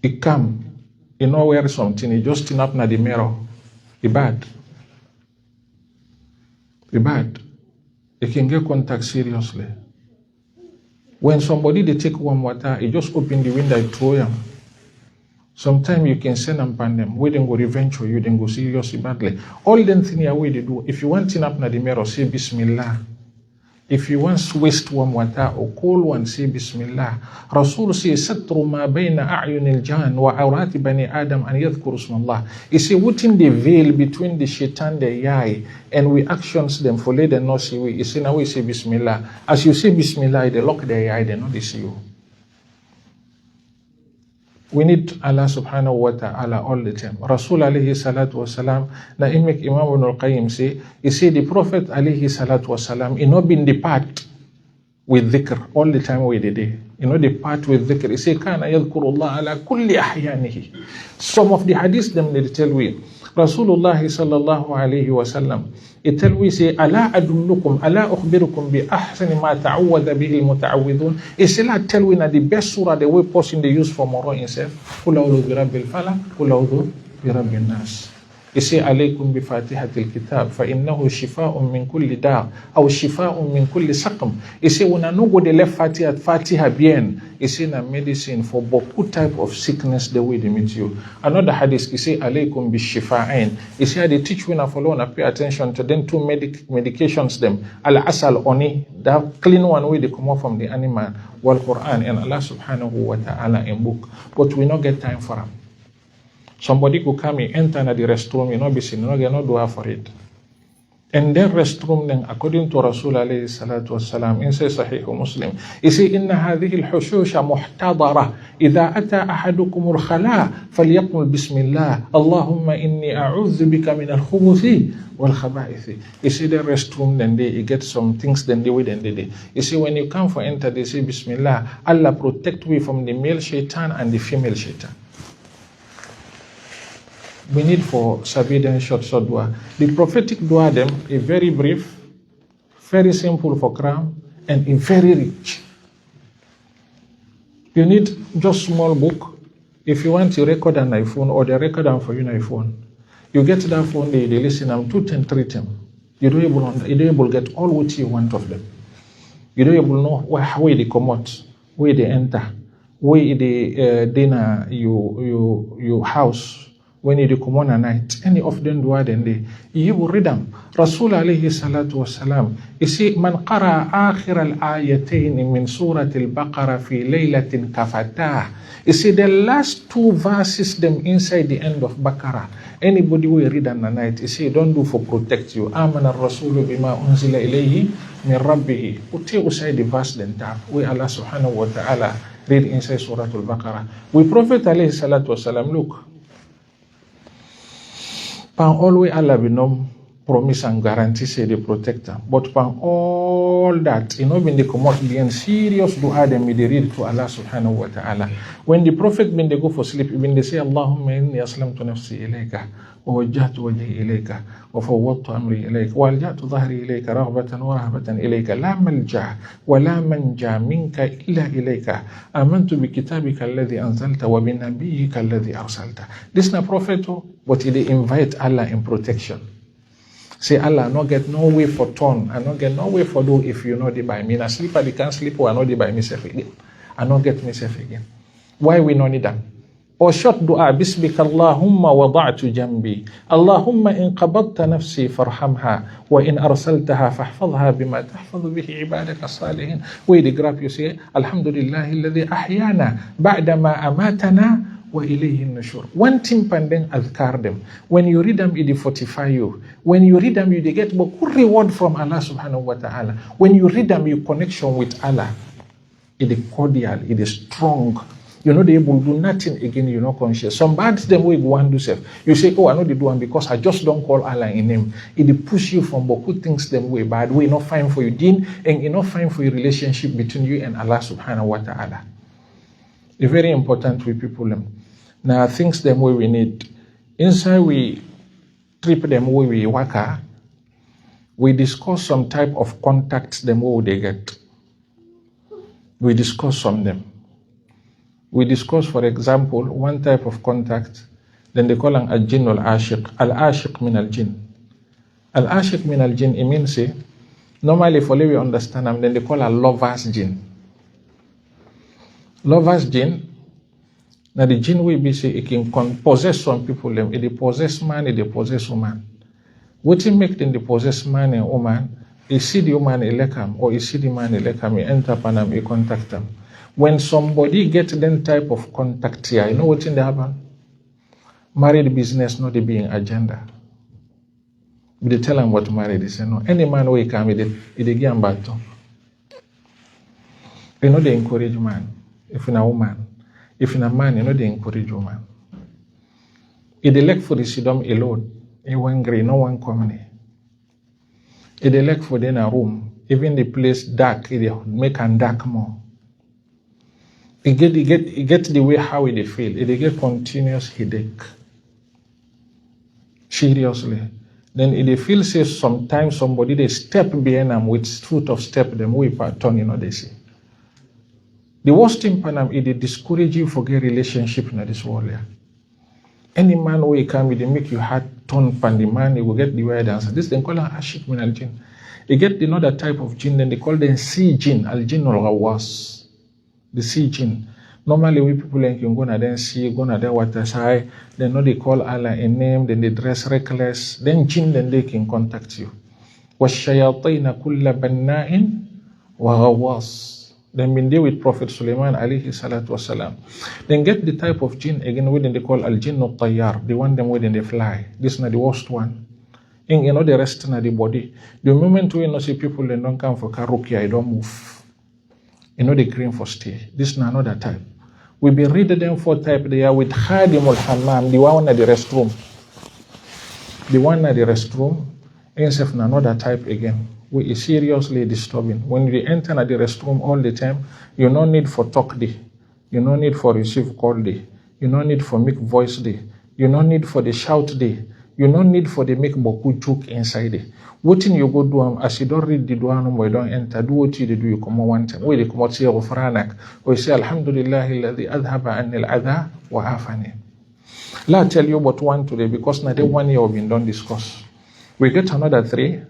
he come, he know wear something, he just turn up na the mirror. He bad. He can get contact seriously. When somebody they take warm water, he just open the window and throw them. Sometimes you can send them pan them, where they go revenge for you, then go seriously badly. All them things here where they do. If you want turn up na the mirror, say Bismillah. If you want waste warm water or cold one, say Bismillah. Rasul says, Satru ma bayna a'yunil jan wa awrati bani Adam and yadhkuru ismallah. He say, within the veil between the shaitan, the eye, and we actions them for let them not see we. He say, now we say Bismillah. As you say Bismillah, they lock their eye, they not see you. We need Allah subhanahu wa ta'ala all the time. Rasul alayhi salatu wasalam, na imik Imam Ibn al-Qayyim say, he say the Prophet alayhi salatu wasalam, he not been depart with dhikr all the time with the day. He not depart with dhikr. He say, kana yadhkurullah ala kulli ahyanihi. Some of the hadiths them they tell we, Rasulullah sallallahu alayhi wasallam, he tell we say, ala adullukum, ala ukhbirukum bi ahsani ma ta'awwadha bihi al-muta'awwidhun. He say, la tell we na the best surah the way person they use for moro himself. Qul a'udhu bi rabbil falaq, qul a'udhu bi rabbin nas. He say, alaykum bi fatihatil kitab, fa innahu shifa'un min kulli da' aw shifa'un min kulli saqam. He say, when I no go the left fatiha bien, he say, na medicine for boku type of sickness the way they meet you. Another hadith, he say, alaykum bi shifa'ain. He say, they teach when I follow and I pay attention to them two medications them. Al-asal oni, that clean one way they come out from the animal, wal Quran and Allah subhanahu wa ta'ala in book. But we not get time for them. Somebody could come in, enter the restroom, you know, be seen, you know, do for it. And then restroom, then, according to Rasul alayhi salatu wasalam, inside Sahih Muslim, he say, Inna hadhihi al-hushusha muhtadara, idha ata ahadukum al-khala, falyaqul bismillah, Allahumma inni a'udhu bika min al-khubuthi wal-khaba'ithi. He say, the restroom, then they get some things, then they wait, then they. He say, when you come for enter, they say, Bismillah, Allah protect we from the male shaitan and the female shaitan. We need for Sabid and short dua. The prophetic dua them is very brief, very simple for crown, and very rich. You need just small book. If you want to record an iPhone or the record am for you an iPhone, you get that phone, they listen, I'm 2 10 3 10. You don't able get all what you want of them. You don't able know where they come out, where they enter, where they dinner you house, when you come on a night. Any of them do then they you will read them. Rasul alayhi salatu wasalam. You see, man qara akhir al-ayatayn min surah al-Baqarah fi laylatin kafatah. You see, the last 2 verses them inside the end of Baqarah. Anybody will read on the night, you see, don't do for protect you. Amana ar-rasulu bima unzila ilayhi min rabbihi. Uti usai the verse then tap. We Allah subhanahu wa ta'ala read inside surah al-Baqarah. We Prophet alayhi salatu wasalam, look, pan always Allah be no promise and guarantee say the protector. But pan all that, you know, when they come out being serious dua them they read to Allah subhanahu wa ta'ala. When the Prophet when they go for sleep, when they say Allahumma inni aslamtu nafsi ilayka wa wajjahtu wajhi ilayka wa fawwadtu amri ilayka wa alja'tu dhahri ilayka raghbatan wa rahbatan ilayka la malja wa la manja minka illa ilayka amantu bi kitabika alladhi anzalta wa bi nabiyyika alladhi arsalta. This na prophet, but they invite Allah in protection. Say Allah, no get no way for turn, I no get no way for do if you know the by me. I sleep, I can't sleep, or I know the by myself again. I no get myself again. Why we no need them? Or short dua, Bismika Allahumma wada'tu jambi. Allahumma in qabadta nafsi farhamha, wa in arsaltaha fahfadha bima tahfadhu bihi ibadaka salihin. Where the graph you say, Alhamdulillah alladhi ahyana ba'da ma amatana wa ilayhi nushur. One thing pending adhkar them. When you read them, it fortify you. When you read them, you get good reward from Allah subhanahu wa ta'ala. When you read them, your connection with Allah, it is cordial, it is strong. You know they will do nothing again, you're not conscious. Some bad them way go and do self. You say, oh, I know they do one because I just don't call Allah in name. It push you from good things them way bad way, not fine for you deen, and not fine for your relationship between you and Allah subhanahu wa ta'ala. It's very important with people them. Now things them way we need. Inside we trip them way we waka, we discuss some type of contacts them way they get. We discuss some them. We discuss, for example, one type of contact, then they call an al-jinn al-ashiq. Al-ashiq min al-jinn. Al-ashiq min al-jinn, it means, normally for we understand them, then they call a lover's jinn. Lover's jinn, now the jinn will be say it can possess some people, them. If they possess man, if they possess woman. What it make them they possess man and woman, you see the woman elekam, or you see the man elekam, you enter upon them, you contact them. When somebody gets that type of contact here, you know what's in the happen? Married business not the being agenda. They tell them what married is. You know, any man who come with it, they give him battle. You know they encourage man. If in a woman, if in a man, you know they encourage woman. If they like for the sidom alone, he won't agree, no one company. If they like for in a room, even the place dark, they make and dark more. It get the way how they feel. It get continuous headache. Seriously. Then if they feel say sometimes somebody they step behind them with foot of step them way turn, you know they say. The worst thing for them is they discourage you for get relationship in this world. Yeah. Any man who come with they make you heart turn pan the man, he will get the word answer. This they call an ashik min al jinn. They get another type of jinn, then they call them sea jinn, al jinn al ghawas. The sea jinn. Normally we people like you go na then see, go na then water side, then know they call Allah a name, then they dress reckless, then jinn then they can contact you. وَالشَّيَاطِينَ كُلَّ بَنَّاءٍ وَغَوَّاصٍ. Then been there with Prophet Sulaiman alayhi salatu wasalam. Then get the type of jinn again within they call al-jinn al-tayyar, the one them within they fly. This is not the worst one. In you know the rest of the body. The moment we you know see people they don't come for karukia, they don't move. You know the green for stay. This is another type. We be reading them for type they are with Khadim al-Hammam, the one at the restroom. The one at the restroom, instead of another type again. We is seriously disturbing. When you enter at the restroom all the time, you no need for talk day. You no need for receive call day. You no need for make voice day. You no need for the shout day. You no need for the make boku joke inside it. What in you go do as you don't read the dua no more, you don't enter. Do what you do, you come one time. Where they come out say ghufranak, or you say Alhamdulillah alladhi adhaba anil adha wa afani. Let tell you about one today because now the 1 year we've been done discuss. We get another 3.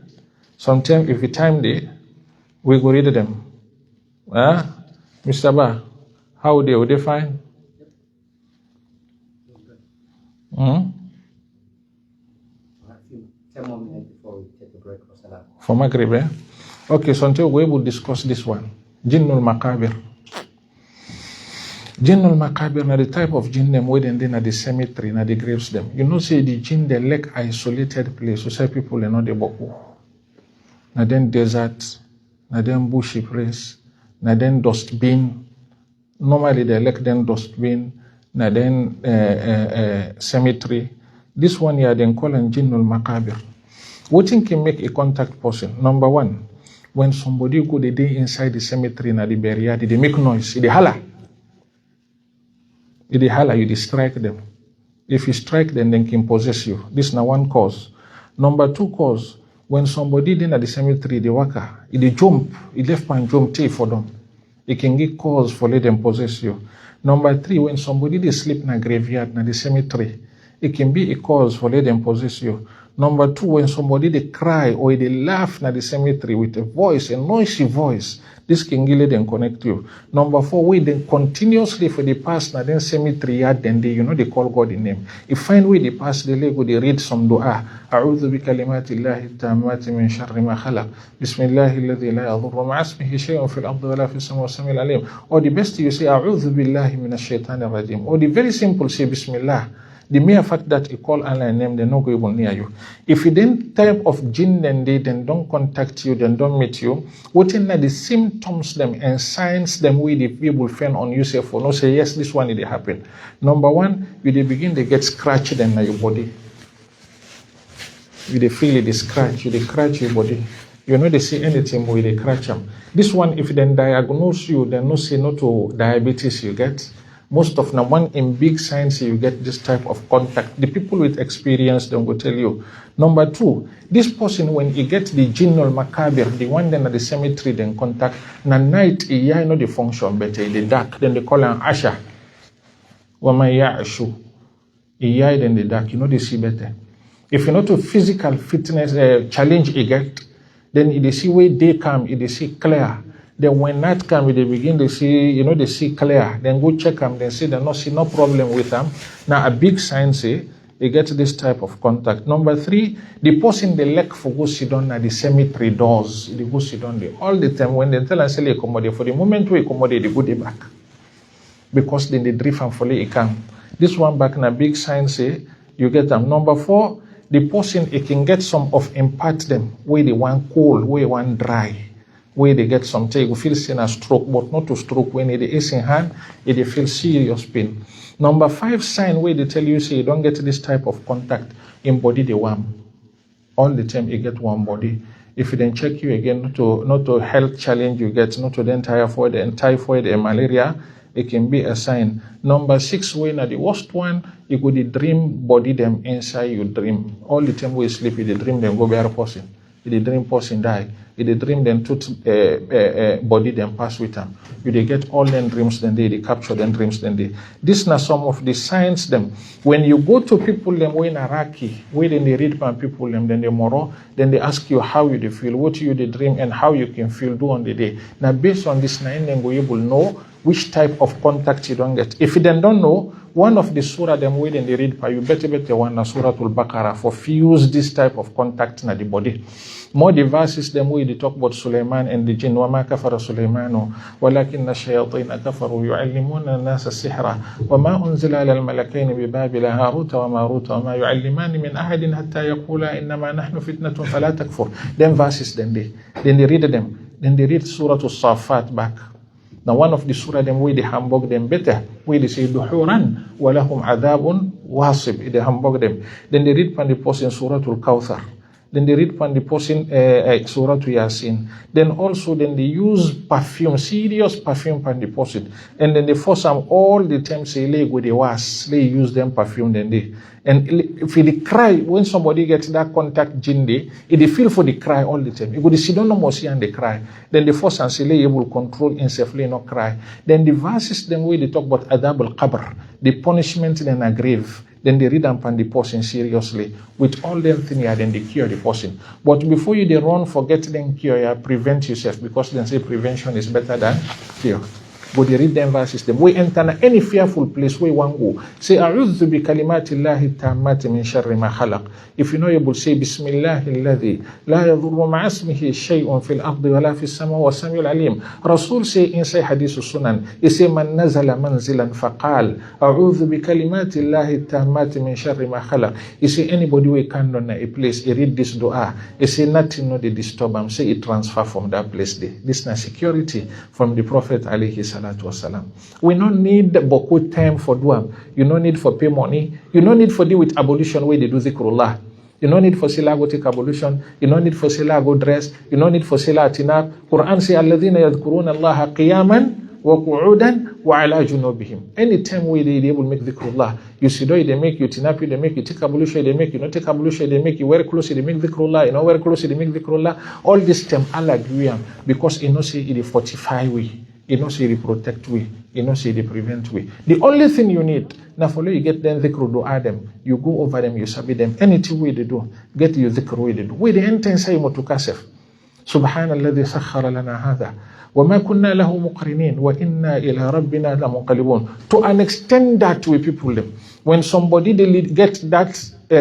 Sometimes if we time day, we go read them. Mr. Ba, how would they find? For Maghrib, eh? Okay, so until we will discuss this one. Jinnul Makabir. Jinnul Makabir, na the type of jinn them waiting in the cemetery, na the graves them. You know, say the jinn, they like isolated place. So say people are not the boku. Na then desert, na then bushy place, na then dustbin. Normally they like then dustbin, na then cemetery. This one here, then call them Jinnul Makabir. What thing can make a contact person? Number 1, when somebody go the day inside the cemetery na the burial, they make noise, they holler. They holler, you strike them. If you strike them, they can possess you. This is now one cause. Number 2 cause, when somebody in the cemetery, they waka, they jump, they left and jump take for them. It can get cause for let them possess you. Number 3, when somebody they sleep in a graveyard, na the cemetery, it can be a cause for let them possess you. Number 2, when somebody they cry or they laugh in the cemetery with a voice, a noisy voice, this can let them connect you. Number 4, we then continuously for the past na then cemetery yard, then they call God in name. If find way they pass the leg, they read some dua. A'udhu bi kalimatillahi tammati min sharri ma khalaq. Bismillahi alladhi la yadhurru ma'a ismihi shay'un fil ardi wa la fis samawati was-sami'il alim. Or the best you say A'udhu billahi minash shaitanir rajim. Or the very simple say Bismillah. The mere fact that you call Allah name, they no go even near you. If you then type of jinn then they then don't contact you, then don't meet you, what in the symptoms them and signs them with the people find on you say for no say yes, this one it happen. Number 1, you they begin they get scratched in your body. You they feel it, they scratch, you they scratch your body. You know they see anything where they scratch them. This one, if then diagnose you, then no say no to diabetes you get. Most of them, one in big science, you get this type of contact. The people with experience, they will tell you. Number 2, this person, when he gets the Jinnul Makabir, the one then at the cemetery, then contact, na night, he know the function better, in the dark, then they call him Asha. Wama Ya'ashu. He in the dark, they see better. If you know to physical fitness challenge he get, then they see where they come, they see clear. Then when night comes, they begin to see, they see clear. Then go check them, then see they not see no problem with them. Now a big sign say, they get this type of contact. Number 3, the person they like for go sit down at the cemetery doors. They go sit down there. All the time when they tell us they accommodate, for the moment we accommodate, they go there back. Because then they drift and follow it come. This one back in a big sign say, you get them. Number 4, the person, it can get some of impart them, where they want cold, where they want dry. Where they get something, you feel seen a stroke, but not to stroke when it is in hand, it feel serious pain. Number 5 sign where they tell you say you don't get this type of contact in body the warm. All the time you get one body. If you then check you again, not to health challenge you get, not to then typhoid and malaria, it can be a sign. Number 6 when the worst one, you go the dream body them inside your dream. All the time we sleep, you the dream them go bear person. You the dream person die. You the dream then body then pass with them. You they get all them dreams then they capture them dreams then they. This now some of the signs them. When you go to people them way in Iraqi, where then they read from people them then they moro, then they ask you how you they feel, what you the dream and how you can feel do on the day. Now based on this nine then we able know which type of contact you don't get. If you then don't know, one of the surah them way then they read for you better one na Surah Al-Baqarah for fuse this type of contact in the body. More the verses them way they talk about Sulaiman and the jinn. وَمَا كَفَرَ سُلَيْمَانُ وَلَكِنَّ الشَّيَاطِينَ كَفَرُوا يُعَلِّمُونَ النَّاسَ السِّحْرَ وَمَا أُنزِلَ عَلَى الْمَلَكَيْنِ بِبَابِلَ هَارُوتَ وَمَارُوتَ وَمَا يُعَلِّمَانِ مِنْ أَحَدٍ حَتَّى يَقُولَا إِنَّمَا نَحْنُ فِتْنَةٌ فَلَا تَكْفُرْ. Them verses then they read them. Then they read Surah Al-Safat back. Now one of the surah them way they hamburg them better. Where they say duhuran walahum adabun wasib. They hamburg them. Then they read from the post in Surah Al-Kawthar. Then they read upon the person Surah to Yasin. Then also then they use perfume, serious perfume upon the person. And then they force them all the time say, "Lay with the was, they use them perfume then they." And if they cry, when somebody gets that contact jinn day, they feel for the cry all the time. If they sit down no more see and they cry, then the force and say they will control himself, not cry. Then the verses then where they talk about adab al-qabr, the punishment then a grave. Then they read upon the person seriously. With all them things, then they cure the person. But before you they run, forget them cure, you prevent yourself, because then say prevention is better than cure. But they read them verses, them we enter any fearful place where one go. Say, A'udhu bi kalimatillahi tammati min sharri ma khalaq. If you know you will say, Bismillahi alladhi la yadhurru ma'asmihi shay'un fil ardi wa la fis sama wa samiul alim. Rasul say inside hadith sunan, he say, Man nazala manzilan faqal, A'udhu bi kalimatillahi tammati min sharri ma khalaq. He say, anybody who can on a place, he read this dua, he say, nothing no they disturb him, say, it transfer from that place. This is security from the Prophet alayhi salam. We don't need beaucoup time for dua. You don't need for pay money. You don't need for deal with abolition where they do zikrullah. You don't need for sila go take abolition. You don't need for sila go dress. You don't need for sila atinab. Quran say alladhina yadhkuruna Allah qiyaman wa qu'udan wa ala junubihim. Anytime where they able make dhikrullah, you see though they make you tinapi, they make you take ablution, they make you not take ablution, they make you wear clothes, they make dhikrullah, you know wear clothes, they make dhikrullah. All this time Allah agree because you know say it fortify we. You know say they protect we. You know say they prevent we. The only thing you need, now follow you get them dhikr du'a them. You go over them, you submit them. Anything way they do, get you dhikr way they do. Way they enter inside mutukasif. Subhanalladhi sakhara lana hadha. وَمَا كُنَّا لَهُ مُقْرِنِينَ وَإِنَّا إِلَىٰ رَبِّنَا لَمُنْقَلِبُونَ. To an extent that we people them. When somebody they get that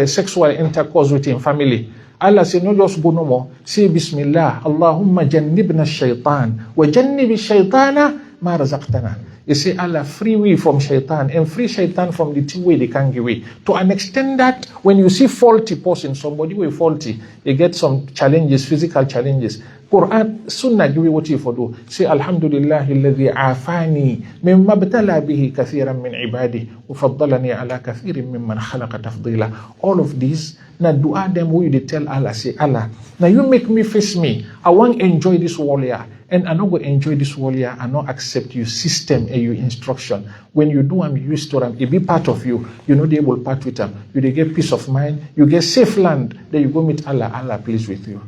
sexual intercourse with him family, Allah say no just go no more. Say Bismillah, Allahumma jannibna shaitan wa jannibi shaitana ma razaqtana. You say Allah free we from shaitan and free shaitan from the two way they can give way. To an extent that when you see faulty person, somebody who is faulty, you get some challenges, physical challenges. Quran, Sunnah give you what you for do. Say Alhamdulillah alladhi afani mimma btala bihi kathiran min ibadi wa faddalani ala kathirin mimman khalaqa tafdila. All of these, na dua them where they tell Allah, say Allah, now you make me face me. I want to enjoy this warrior. And I'm not going to enjoy this warrior and not accept your system and your instruction. When you do them, you restore them, it be part of you. You know they will part with them. You they get peace of mind. You get safe land. Then you go meet Allah. Allah pleased with you.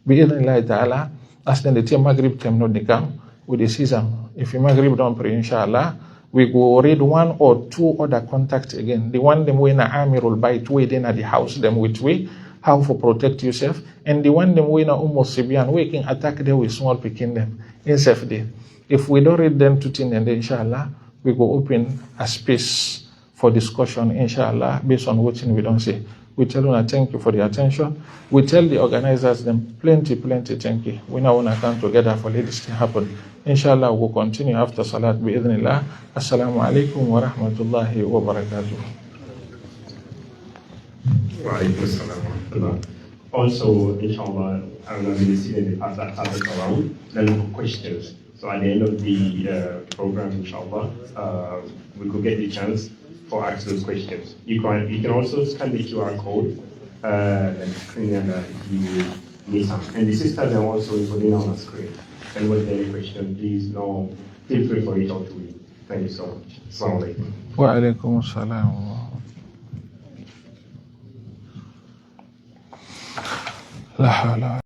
Bi-idhnillahi ta'ala, as then the time Maghrib time not they come, with the season. If you Maghrib don't pray, inshallah, we go read one or two other contacts again. The one them way na Amirul Bayt, way then at the house, them with way, how to protect yourself. And the one them way na Sibyan, we can attack them with small picking them in safe day. If we don't read them to tin, and then inshallah, we go open a space for discussion, inshallah, based on what we don't say. We tell you thank you for the attention. We tell the organizers them plenty thank you. We now want to come together for let this thing happen. Inshallah, we'll continue after Salat bi-idhnillah. Assalamu alaikum wa rahmatullahi wa barakatuh. Wa alaikum assalam wa rahmatullah. Also, inshallah, I'm going to be seeing the other around, then questions. So at the end of the program, inshallah, we could get the chance for ask those questions. You can also scan the QR code and screen and you need some. And the sisters are also putting on the screen. And with any question, please feel free for it out to me. Thank you so much. Assalamu alaikum. Wa alaikum assalam. La